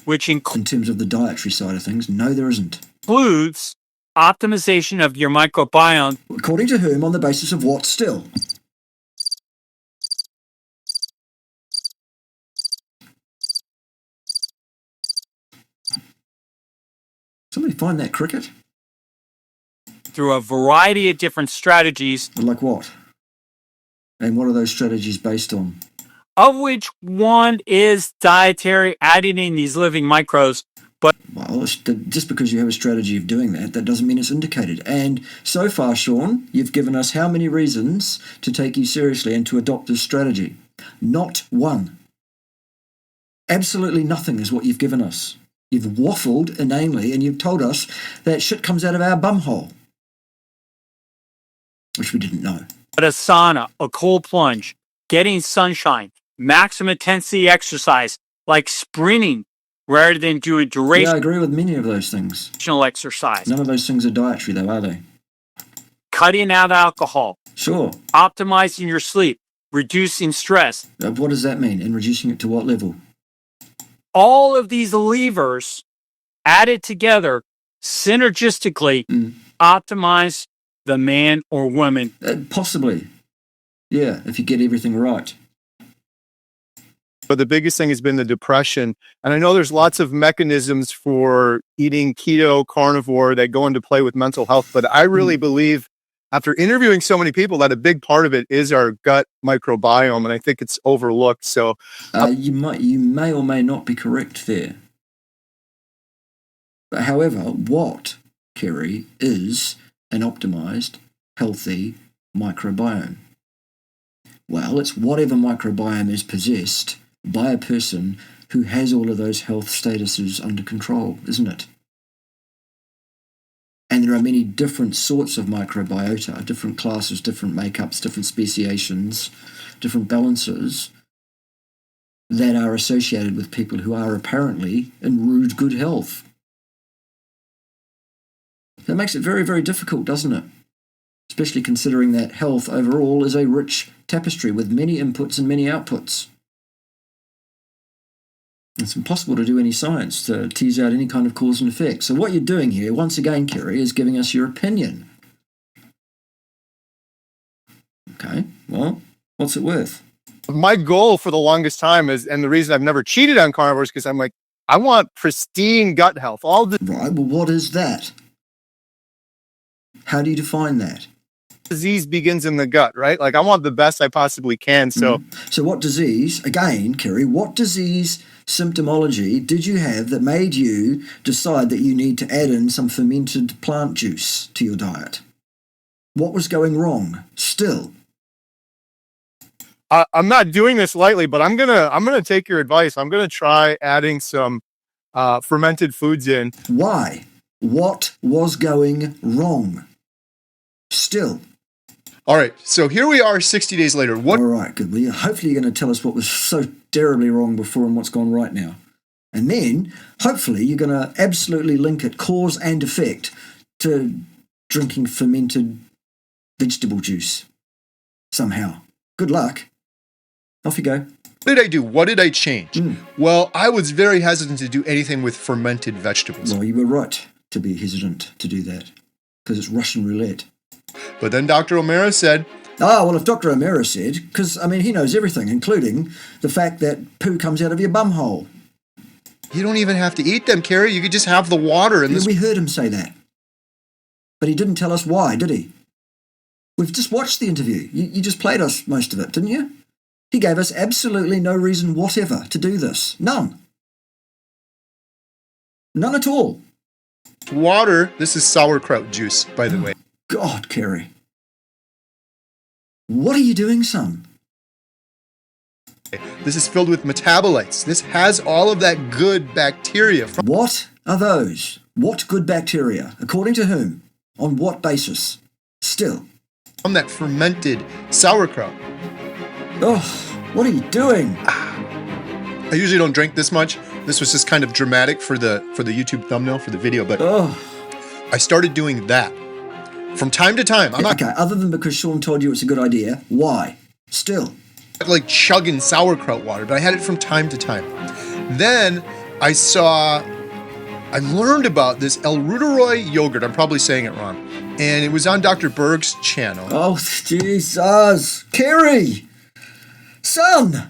which In terms of the dietary side of things, no, there isn't. includes optimization of your microbiome. According to whom, on the basis of what still? Somebody find that cricket? Through a variety of different strategies, Like what? And what are those strategies based on? of which one is dietary, adding in these living microbes. Well, just because you have a strategy of doing that, that doesn't mean it's indicated. And so far, Sean, you've given us how many reasons to take you seriously and to adopt this strategy? Not one. Absolutely nothing is what you've given us. You've waffled inanely and you've told us that shit comes out of our bumhole, which we didn't know. But a sauna, a cold plunge, getting sunshine, maximum intensity exercise, like sprinting, rather than do a Yeah, I agree with many of those things. durational exercise, None of those things are dietary, though, are they? cutting out alcohol, Sure. optimizing your sleep, reducing stress. What does that mean? And reducing it to what level? All of these levers added together synergistically optimize the man or woman. Possibly. Yeah, if you get everything right. But the biggest thing has been the depression. And I know there's lots of mechanisms for eating keto, carnivore that go into play with mental health. But I really believe, after interviewing so many people, that a big part of it is our gut microbiome. And I think it's overlooked. So You may or may not be correct there. But however, what, Kerry, is an optimized, healthy microbiome? Well, it's whatever microbiome is possessed by a person who has all of those health statuses under control, isn't it? And there are many different sorts of microbiota, different classes, different makeups, different speciations, different balances that are associated with people who are apparently in rude good health. That makes it very, very difficult, doesn't it? Especially considering that health overall is a rich tapestry with many inputs and many outputs. It's impossible to do any science to tease out any kind of cause and effect. So what you're doing here, once again, Kerry, is giving us your opinion. Okay, well, what's it worth? my goal for the longest time is, and the reason I've never cheated on carnivores, because I'm like, I want pristine gut health. All the Right, well, what is that? How do you define that? disease begins in the gut, right? Like I want the best I possibly can. So So what disease, again, Kerry, what disease symptomology did you have that made you decide that you need to add in some fermented plant juice to your diet? What was going wrong still? I'm not doing this lightly, but I'm gonna take your advice. I'm gonna try adding some fermented foods in. Why? What was going wrong? Still. All right, so here we are 60 days later. What All right, good. Well, hopefully you're going to tell us what was so terribly wrong before and what's gone right now. And then, hopefully, you're going to absolutely link it, cause and effect, to drinking fermented vegetable juice. Somehow. Good luck. Off you go. did I do? What did I change? Well, I was very hesitant to do anything with fermented vegetables. Well, you were right to be hesitant to do that, because it's Russian roulette. But then Dr. O'Mara said, Ah, well, if Dr. O'Mara said, because, I mean, he knows everything, including the fact that poo comes out of your bumhole. you don't even have to eat them, Carrie. You could just have the water in this. We heard him say that. But he didn't tell us why, did he? We've just watched the interview. You just played us most of it, didn't you? He gave us absolutely no reason whatever to do this. None. None at all. Water, this is sauerkraut juice, by the way. God, Kerry. What are you doing, son? This is filled with metabolites. This has all of that good bacteria from What are those? What good bacteria? According to whom? On what basis? Still. that fermented sauerkraut. Oh, what are you doing? I usually don't drink this much. This was just kind of dramatic for the YouTube thumbnail for the video, but Oh, I started doing that. From time to time. I'm not Okay, other than because Sean told you it's a good idea, why? Still. like chugging sauerkraut water, but I had it from time to time. Then I learned about this Elruderoi yogurt. I'm probably saying it wrong. And it was on Dr. Berg's channel. Oh, Jesus. Kerry! Son!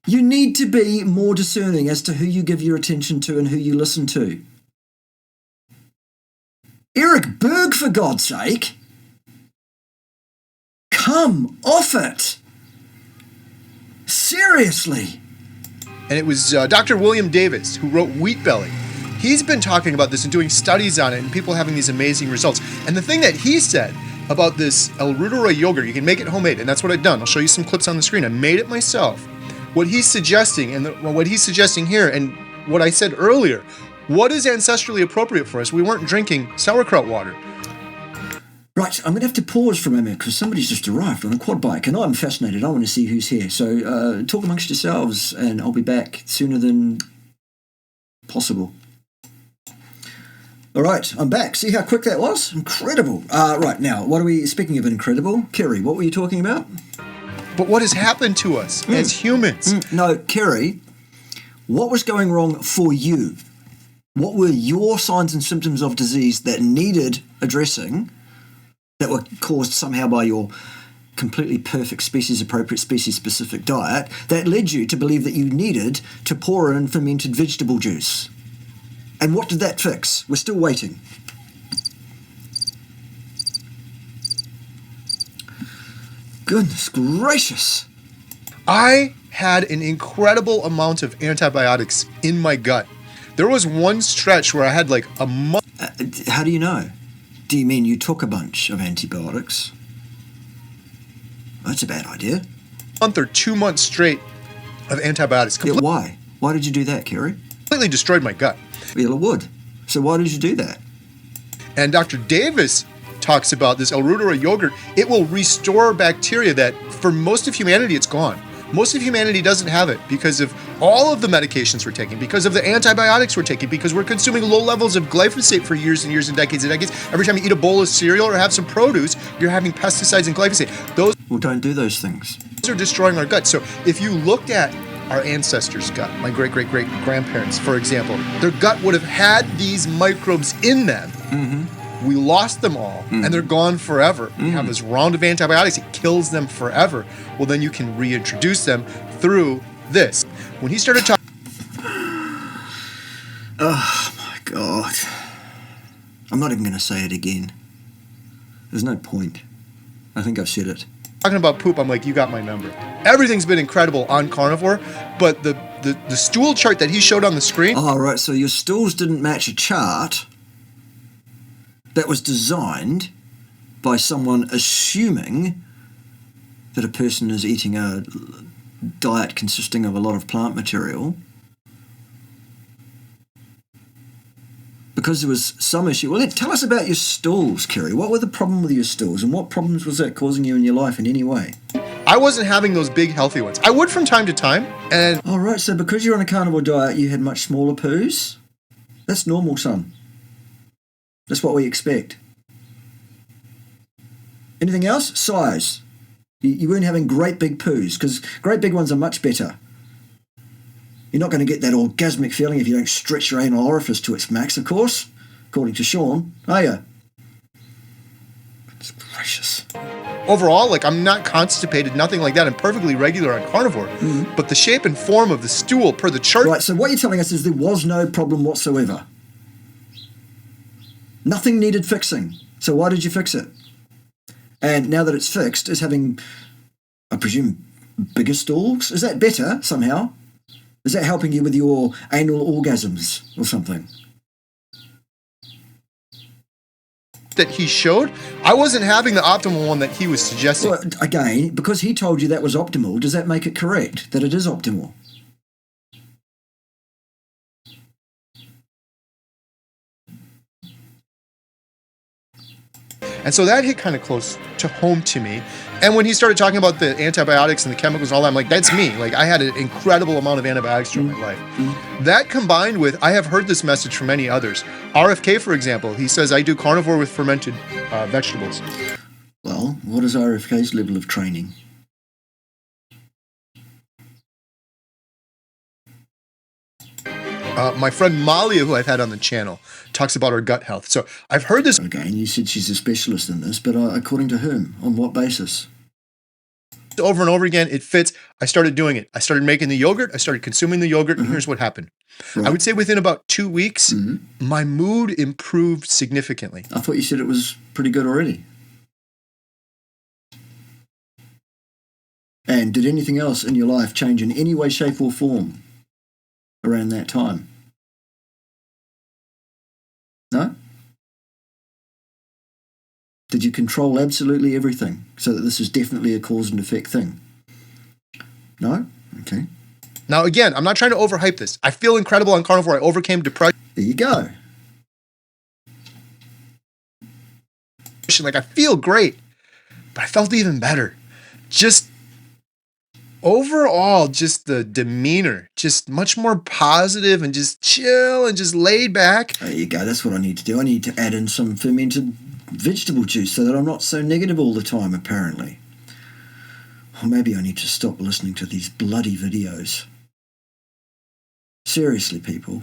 You need to be more discerning as to who you give your attention to and who you listen to. Eric Berg, for God's sake! Come off it! Seriously! And it was Dr. William Davis who wrote Wheat Belly. He's been talking about this and doing studies on it and people having these amazing results. And the thing that he said about this Elruderoi yogurt, you can make it homemade, and that's what I've done. I'll show you some clips on the screen. I made it myself. What he's suggesting, and what he's suggesting here, and what I said earlier, what is ancestrally appropriate for us? We weren't drinking sauerkraut water. Right, I'm going to have to pause for a moment because somebody's just arrived on a quad bike and I'm fascinated. I want to see who's here. So talk amongst yourselves and I'll be back sooner than possible. All right, I'm back. See how quick that was? Incredible. Right, now, speaking of incredible, Kerry, what were you talking about? But what has happened to us as humans? No, Kerry, what was going wrong for you? What were your signs and symptoms of disease that needed addressing that were caused somehow by your completely perfect species-appropriate, species-specific diet that led you to believe that you needed to pour in fermented vegetable juice? And what did that fix? We're still waiting. Goodness gracious. I had an incredible amount of antibiotics in my gut. There was one stretch where I had like a month. How do you know? Do you mean you took a bunch of antibiotics? That's a bad idea. Month or 2 months straight of antibiotics. Yeah, why? Why did you do that, Kerry? Completely destroyed my gut. Well, it would. So why did you do that? And Dr. Davis talks about this Elruderoi yogurt. It will restore bacteria that for most of humanity, it's gone. Most of humanity doesn't have it because of all of the medications we're taking, because of the antibiotics we're taking, because we're consuming low levels of glyphosate for years and years and decades and decades. Every time you eat a bowl of cereal or have some produce, you're having pesticides and glyphosate. Those don't do those things. are destroying our gut. So if you looked at our ancestors' gut, my great-great-great-grandparents, for example, their gut would have had these microbes in them. Mm-hmm. We lost them all, and they're gone forever. You have this round of antibiotics, it kills them forever. Well, then you can reintroduce them through this. When he started talking... Oh, my God. I'm not even going to say it again. There's no point. I think I've said it. Talking about poop, I'm like, you got my number. Everything's been incredible on carnivore, but the stool chart that he showed on the screen... Oh, right, so your stools didn't match a chart that was designed by someone assuming that a person is eating a diet consisting of a lot of plant material because there was some issue. Well, tell us about your stools, Kerry. What were the problem with your stools and what problems was that causing you in your life in any way? I wasn't having those big healthy ones. I would from time to time, and... All right, so because you're on a carnivore diet, you had much smaller poos? That's normal, son. That's what we expect. Anything else? Size. You weren't having great big poos, because great big ones are much better. You're not going to get that orgasmic feeling if you don't stretch your anal orifice to its max, of course, according to Sean, are you? It's gracious. Overall, like, I'm not constipated, nothing like that. I'm perfectly regular on carnivore. Mm-hmm. But the shape and form of the stool per the chart... Right, so what you're telling us is there was no problem whatsoever. Nothing needed fixing. So why did you fix it? And now that it's fixed, is having, I presume, bigger stools? Is that better somehow? Is that helping you with your anal orgasms or something? That he showed, I wasn't having the optimal one that he was suggesting. Well, again, because he told you that was optimal, does that make it correct, that it is optimal? And so that hit kind of close to home to me. And when he started talking about the antibiotics and the chemicals and all that, I'm like, that's me. Like, I had an incredible amount of antibiotics during my life. That combined with, I have heard this message from many others. RFK, for example, he says, I do carnivore with fermented vegetables. Well, what is RFK's level of training? My friend Malia, who I've had on the channel, talks about her gut health. So I've heard this. Again, you said she's a specialist in this, but according to whom? On what basis? Over and over again, it fits. I started doing it. I started making the yogurt. I started consuming the yogurt, and here's what happened. Right. I would say within about 2 weeks, my mood improved significantly. I thought you said it was pretty good already. And did anything else in your life change in any way, shape, or form around that time? No? Did you control absolutely everything so that this is definitely a cause and effect thing? No? Okay. Now, again, I'm not trying to overhype this. I feel incredible on carnivore. I overcame depression. There you go. Like, I feel great, but I felt even better. Just overall, just the demeanor, just much more positive and just chill and just laid back. There you go. That's what I need to do. I need to add in some fermented vegetable juice so that I'm not so negative all the time, apparently. Or maybe I need to stop listening to these bloody videos. Seriously, people.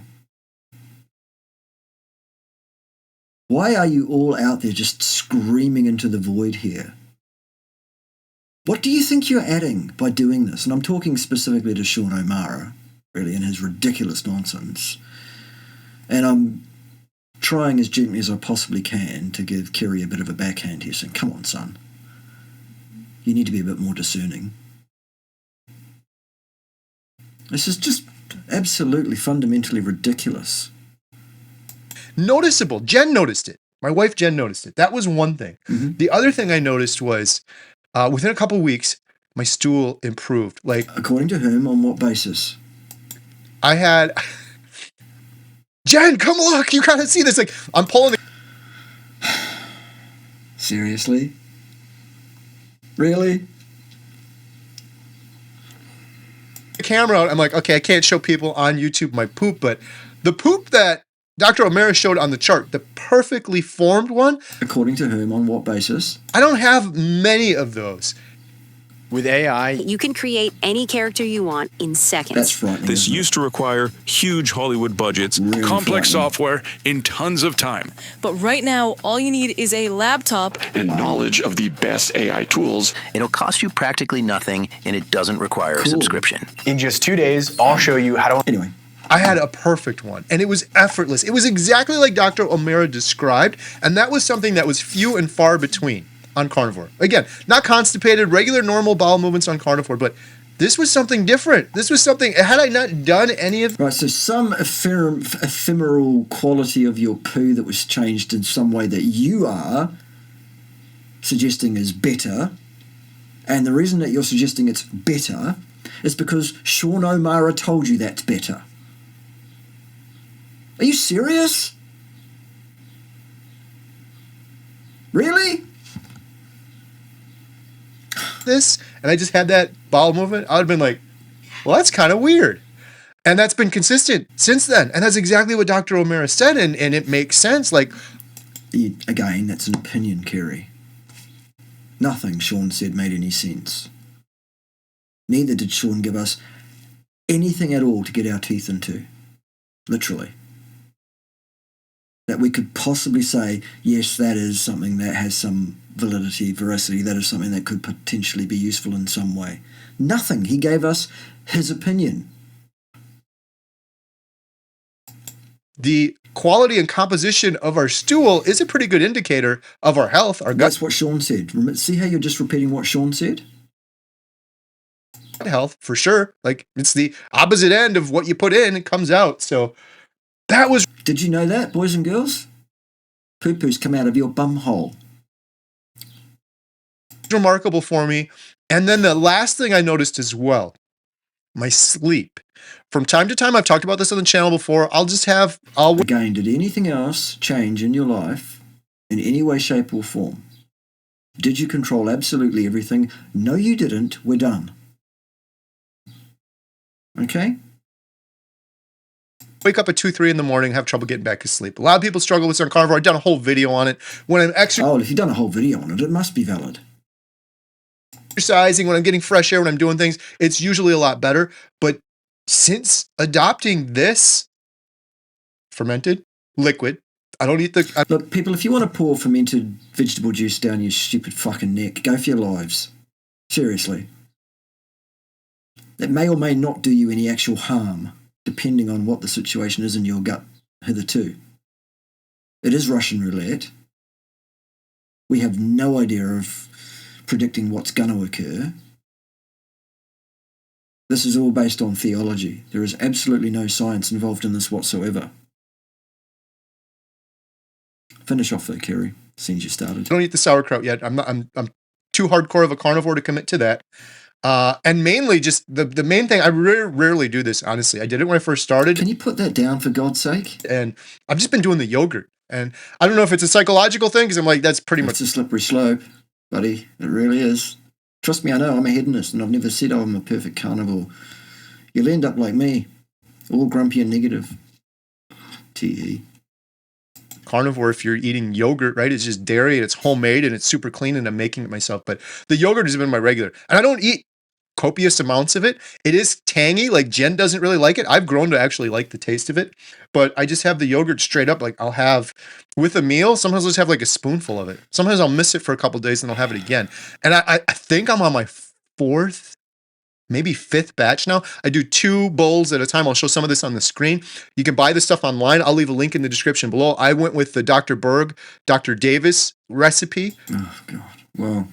Why are you all out there just screaming into the void here? What do you think you're adding by doing this? And I'm talking specifically to Sean O'Mara, really, and his ridiculous nonsense. And I'm trying as gently as I possibly can to give Kerry a bit of a backhand here, saying, come on, son. You need to be a bit more discerning. This is just absolutely fundamentally ridiculous. Noticeable. Jen noticed it. My wife Jen noticed it. That was one thing. The other thing I noticed was within a couple of weeks, my stool improved. Like, according to whom, on what basis? I had Jen, come look, you gotta see this. Like, I'm pulling the Seriously? Really? camera out. I'm like, okay, I can't show people on YouTube my poop, but the poop that Dr. O'Mara showed on the chart, the perfectly formed one. According to whom, on what basis? I don't have many of those. With AI, you can create any character you want in seconds. That's frightening. This isn't it? used to require huge Hollywood budgets, Really complex frightening. software, and tons of time. But right now, all you need is a laptop and knowledge of the best AI tools. It'll cost you practically nothing, and it doesn't require a subscription. in just 2 days, I'll show you how to... Anyway, I had a perfect one, and it was effortless. It was exactly like Dr. O'Mara described, and that was something that was few and far between on carnivore. Again, not constipated, regular, normal bowel movements on carnivore, but this was something different. This was something, had I not done any of... right, so some ephemeral quality of your poo that was changed in some way that you are suggesting is better, and the reason that you're suggesting it's better is because Sean O'Mara told you that's better. Are you serious? Really? this, and I just had that bowel movement, I would have been like, well, that's kind of weird. And that's been consistent since then. And that's exactly what Dr. O'Mara said, and it makes sense. Like, again, that's an opinion, Kerry. Nothing Sean said made any sense. Neither did Sean give us anything at all to get our teeth into. Literally. That we could possibly say, yes, that is something that has some validity, veracity, that is something that could potentially be useful in some way. Nothing. He gave us his opinion. The quality and composition of our stool is a pretty good indicator of our health, our gut That's what Sean said. See how you're just repeating what Sean said? health, for sure. Like, it's the opposite end of what you put in, it comes out. So that was... Did you know that, boys and girls? Poo-poos come out of your bum hole. remarkable for me. And then the last thing I noticed as well, my sleep. From time to time, I've talked about this on the channel before, Again, did anything else change in your life in any way, shape, or form? Did you control absolutely everything? No, you didn't. We're done. Okay? Wake up at 2, 3 in the morning, have trouble getting back to sleep. A lot of people struggle with this on carnivore. I've done a whole video on it. When I'm if you've done a whole video on it, it must be valid. Exercising, when I'm getting fresh air, when I'm doing things, it's usually a lot better. But since adopting this fermented liquid, I don't eat the... Look, people, if you want to pour fermented vegetable juice down your stupid fucking neck, go for your lives. Seriously. It may or may not do you any actual harm, depending on what the situation is in your gut hitherto. It is Russian roulette. We have no idea of predicting what's going to occur. This is all based on theology. There is absolutely no science involved in this whatsoever. Finish off though, Kerry, since you started. I don't eat the sauerkraut yet. I'm too hardcore of a carnivore to commit to that. And mainly just the main thing, I rarely do this, honestly. I did it when I first started. Can you put that down for God's sake? And I've just been doing the yogurt. And I don't know if it's a psychological thing, because I'm like, that's pretty much... It's a slippery slope, buddy. It really is. Trust me, I know I'm a hedonist, and I've never said I'm a perfect carnivore. You'll end up like me, all grumpy and negative. T.E. Carnivore, if you're eating yogurt, right? It's just dairy, and it's homemade, and it's super clean, and I'm making it myself. But the yogurt has been my regular. And I don't eat copious amounts of it. It is tangy. Like, Jen doesn't really like it. I've grown to actually like the taste of it. But I just have the yogurt straight up. Like, I'll have, with a meal, sometimes I'll just have like a spoonful of it. Sometimes I'll miss it for a couple of days, and I'll have it again. And I think I'm on my 4th, maybe 5th batch now. I do 2 bowls at a time. I'll show some of this on the screen. You can buy this stuff online. I'll leave a link in the description below. I went with the Dr. Berg, Dr. Davis recipe. Oh, God. Well,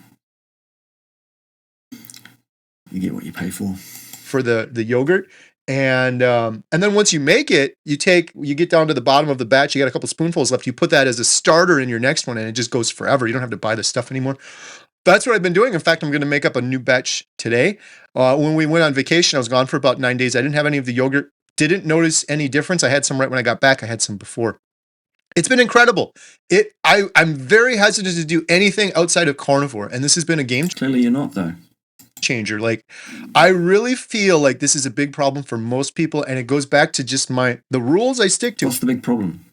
you get what you pay for. For the yogurt. And then once you make it, you get down to the bottom of the batch, you got a couple spoonfuls left. You put that as a starter in your next one, and it just goes forever. You don't have to buy the stuff anymore. That's what I've been doing. In fact, I'm going to make up a new batch today. When we went on vacation, I was gone for about 9 days. I didn't have any of the yogurt. Didn't notice any difference. I had some right when I got back. I had some before. It's been incredible. I'm very hesitant to do anything outside of carnivore, and this has been a game changer. Clearly you're not, though. Changer. Like, I really feel like this is a big problem for most people, and it goes back to just the rules I stick to. What's the big problem?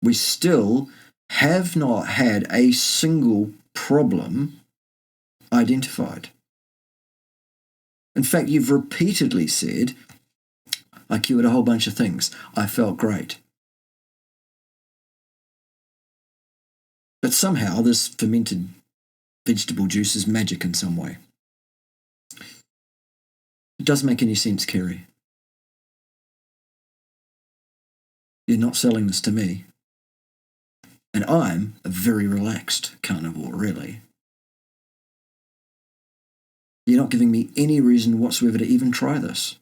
We still have not had a single problem identified. In fact, you've repeatedly said, I cured a whole bunch of things. I felt great. But somehow this fermented vegetable juice is magic in some way. It doesn't make any sense, Kerry. You're not selling this to me. And I'm a very relaxed carnivore, really. You're not giving me any reason whatsoever to even try this.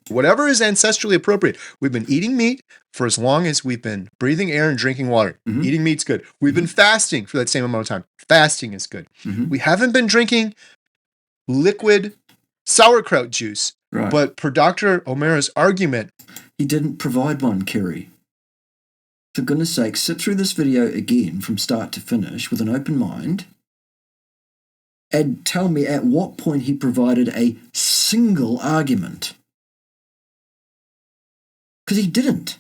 Whatever is ancestrally appropriate. We've been eating meat for as long as we've been breathing air and drinking water. Mm-hmm. Eating meat's good. We've been fasting for that same amount of time. Fasting is good. Mm-hmm. We haven't been drinking liquid sauerkraut juice. Right. But per Dr. O'Mara's argument, he didn't provide one, Kerry. For goodness sake, sit through this video again from start to finish with an open mind and tell me at what point he provided a single argument. Because he didn't.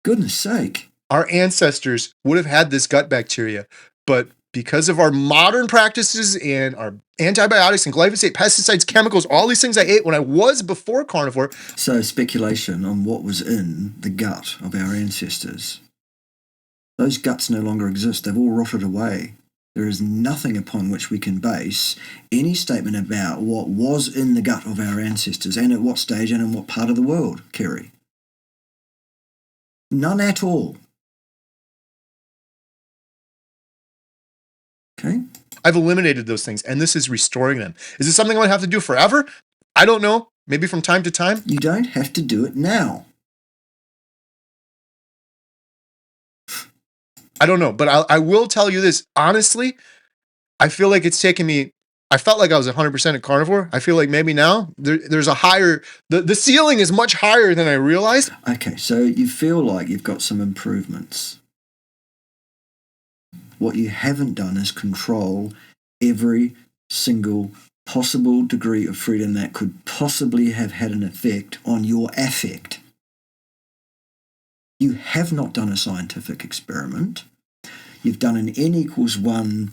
Goodness sake. Our ancestors would have had this gut bacteria, but because of our modern practices and our antibiotics and glyphosate, pesticides, chemicals, all these things I ate when I was before carnivore. So speculation on what was in the gut of our ancestors. Those guts no longer exist. They've all rotted away. There is nothing upon which we can base any statement about what was in the gut of our ancestors and at what stage and in what part of the world, Kerry. None at all. Okay? I've eliminated those things, and this is restoring them. Is this something I'm going to have to do forever? I don't know. Maybe from time to time. You don't have to do it now. I don't know, but I will tell you this. Honestly, I feel like it's taken me, I felt like I was 100% a carnivore. I feel like maybe now there's a higher, the ceiling is much higher than I realized. Okay, so you feel like you've got some improvements. What you haven't done is control every single possible degree of freedom that could possibly have had an effect on your affect. You have not done a scientific experiment. You've done an n=1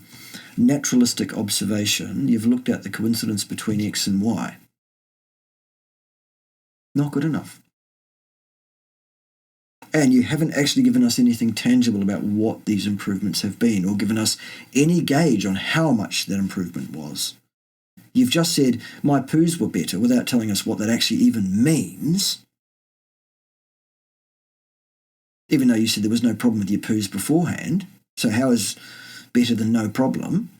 naturalistic observation. You've looked at the coincidence between X and Y. Not good enough. And you haven't actually given us anything tangible about what these improvements have been, or given us any gauge on how much that improvement was. You've just said, my poos were better, without telling us what that actually even means. Even though you said there was no problem with your poos beforehand. So how is better than no problem?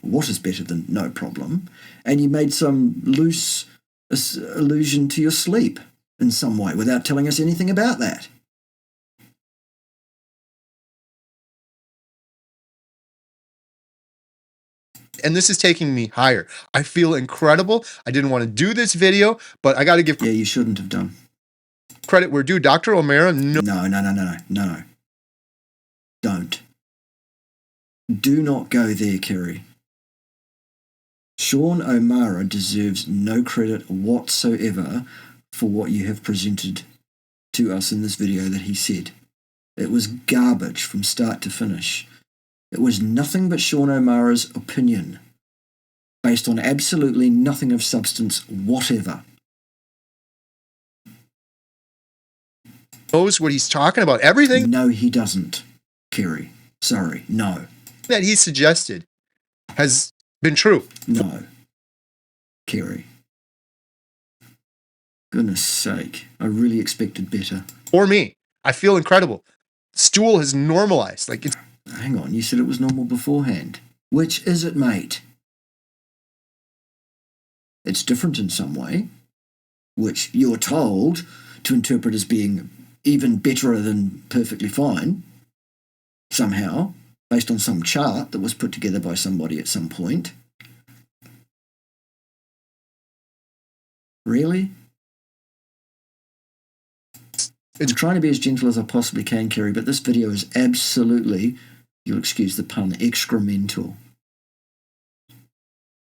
What is better than no problem? And you made some loose allusion to your sleep in some way, without telling us anything about that. And this is taking me higher. I feel incredible. I didn't want to do this video, but I got to give you shouldn't have done credit where due. Dr. O'Mara, no. Don't. Do not go there, Kerry. Sean O'Mara deserves no credit whatsoever for what you have presented to us in this video that he said. It was garbage from start to finish. It was nothing but Sean O'Mara's opinion, based on absolutely nothing of substance whatever. Knows what he's talking about. Everything. No, he doesn't, Kerry. Sorry, no. That he suggested has been true. No, Kerry. Goodness sake, I really expected better. For me, I feel incredible. Stool has normalized. Like it's. Hang on, you said it was normal beforehand. Which is it, mate? It's different in some way, which you're told to interpret as being even better than perfectly fine, somehow, based on some chart that was put together by somebody at some point. Really? I'm trying to be as gentle as I possibly can, Kerry, but this video is absolutely, you'll excuse the pun, excremental.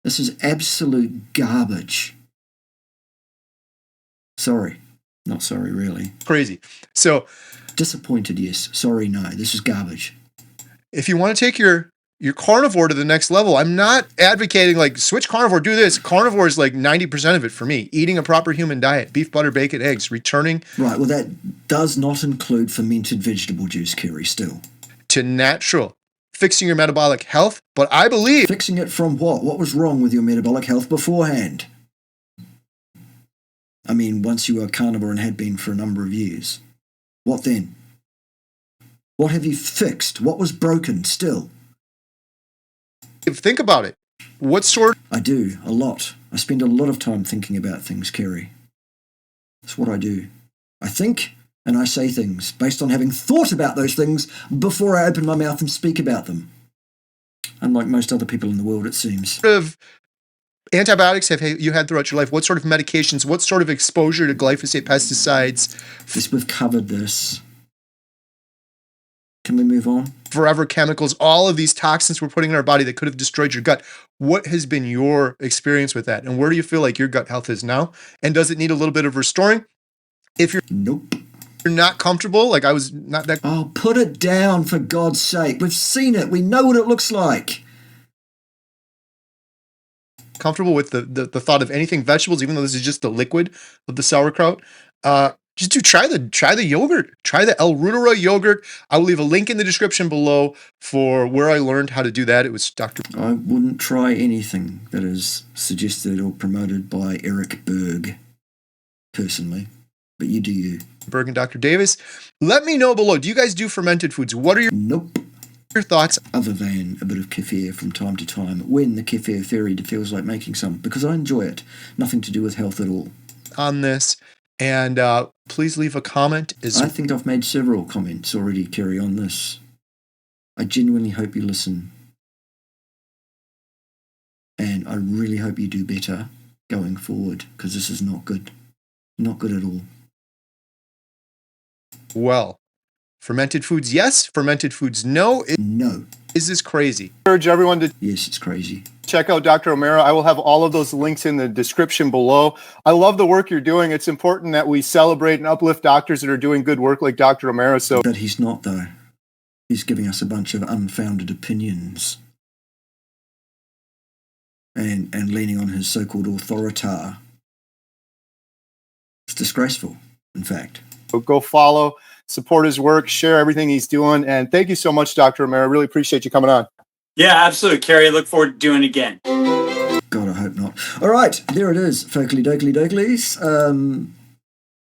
This is absolute garbage. Sorry. Not sorry, really. Crazy. So. Disappointed, yes. Sorry, no. This is garbage. If you want to take your carnivore to the next level, I'm not advocating like switch carnivore, do this. Carnivore is like 90% of it for me. Eating a proper human diet, beef, butter, bacon, eggs, returning. Right, well that does not include fermented vegetable juice, Kerry, still. To natural. Fixing your metabolic health, but I believe. Fixing it from what? What was wrong with your metabolic health beforehand? I mean, once you were a carnivore and had been for a number of years. What then? What have you fixed? What was broken still? Think about it. What sort? I do, a lot. I spend a lot of time thinking about things, Kerry. That's what I do. I think and I say things based on having thought about those things before I open my mouth and speak about them. Unlike most other people in the world, it seems. What sort of antibiotics have you had throughout your life? What sort of medications? What sort of exposure to glyphosate, pesticides? Yes, we've covered this. Can we move on? Forever chemicals, all of these toxins we're putting in our body that could have destroyed your gut. What has been your experience with that? And where do you feel like your gut health is now? And does it need a little bit of restoring? If you're not comfortable, like I was not that. Oh, put it down for God's sake. We've seen it. We know what it looks like. Comfortable with the thought of anything vegetables, even though this is just the liquid of the sauerkraut. Just to try the yogurt. Try the El Rudera yogurt. I will leave a link in the description below for where I learned how to do that. It was Dr. I wouldn't try anything that is suggested or promoted by Eric Berg, personally. But you do you. Berg and Dr. Davis. Let me know below. Do you guys do fermented foods? What are your thoughts? Other than a bit of kefir from time to time, when the kefir fairy feels like making some, because I enjoy it. Nothing to do with health at all. On this. And please leave a comment. I think I've made several comments already, Kerry, on this. I genuinely hope you listen. And I really hope you do better going forward, because this is not good. Not good at all. Well, fermented foods, yes. Fermented foods, no. No. Is this crazy? I urge everyone to Yes, it's crazy. check out Dr. O'Mara. I will have all of those links in the description below. I love the work you're doing. It's important that we celebrate and uplift doctors that are doing good work like Dr. O'Mara. But he's not, though. He's giving us a bunch of unfounded opinions and leaning on his so-called authority. It's disgraceful, in fact. So go follow, support his work, share everything he's doing. And thank you so much, Dr. O'Mara. I really appreciate you coming on. Yeah, absolutely, Kerry. Look forward to doing it again. God, I hope not. All right, there it is, folkly dokely dokleys.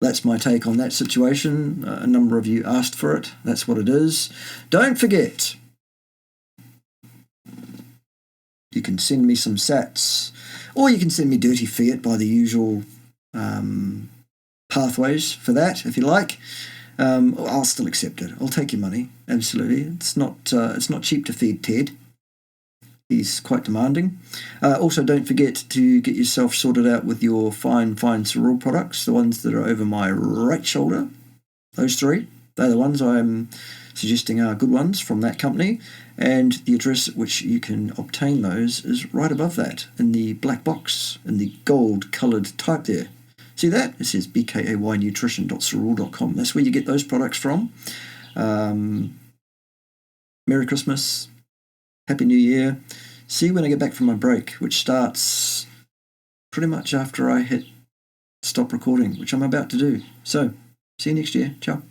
That's my take on that situation. A number of you asked for it. That's what it is. Don't forget, you can send me some sats, or you can send me dirty fiat by the usual pathways for that, if you like. I'll still accept it. I'll take your money, absolutely. It's not cheap to feed Ted. He's quite demanding. Also, don't forget to get yourself sorted out with your fine cereal products, the ones that are over my right shoulder. Those three, they're the ones I'm suggesting are good ones from that company. And the address at which you can obtain those is right above that, in the black box, in the gold-coloured type there. See that? It says bkaynutrition.cereal.com. That's where you get those products from. Merry Christmas. Happy New Year. See you when I get back from my break, which starts pretty much after I hit stop recording, which I'm about to do. So, see you next year. Ciao.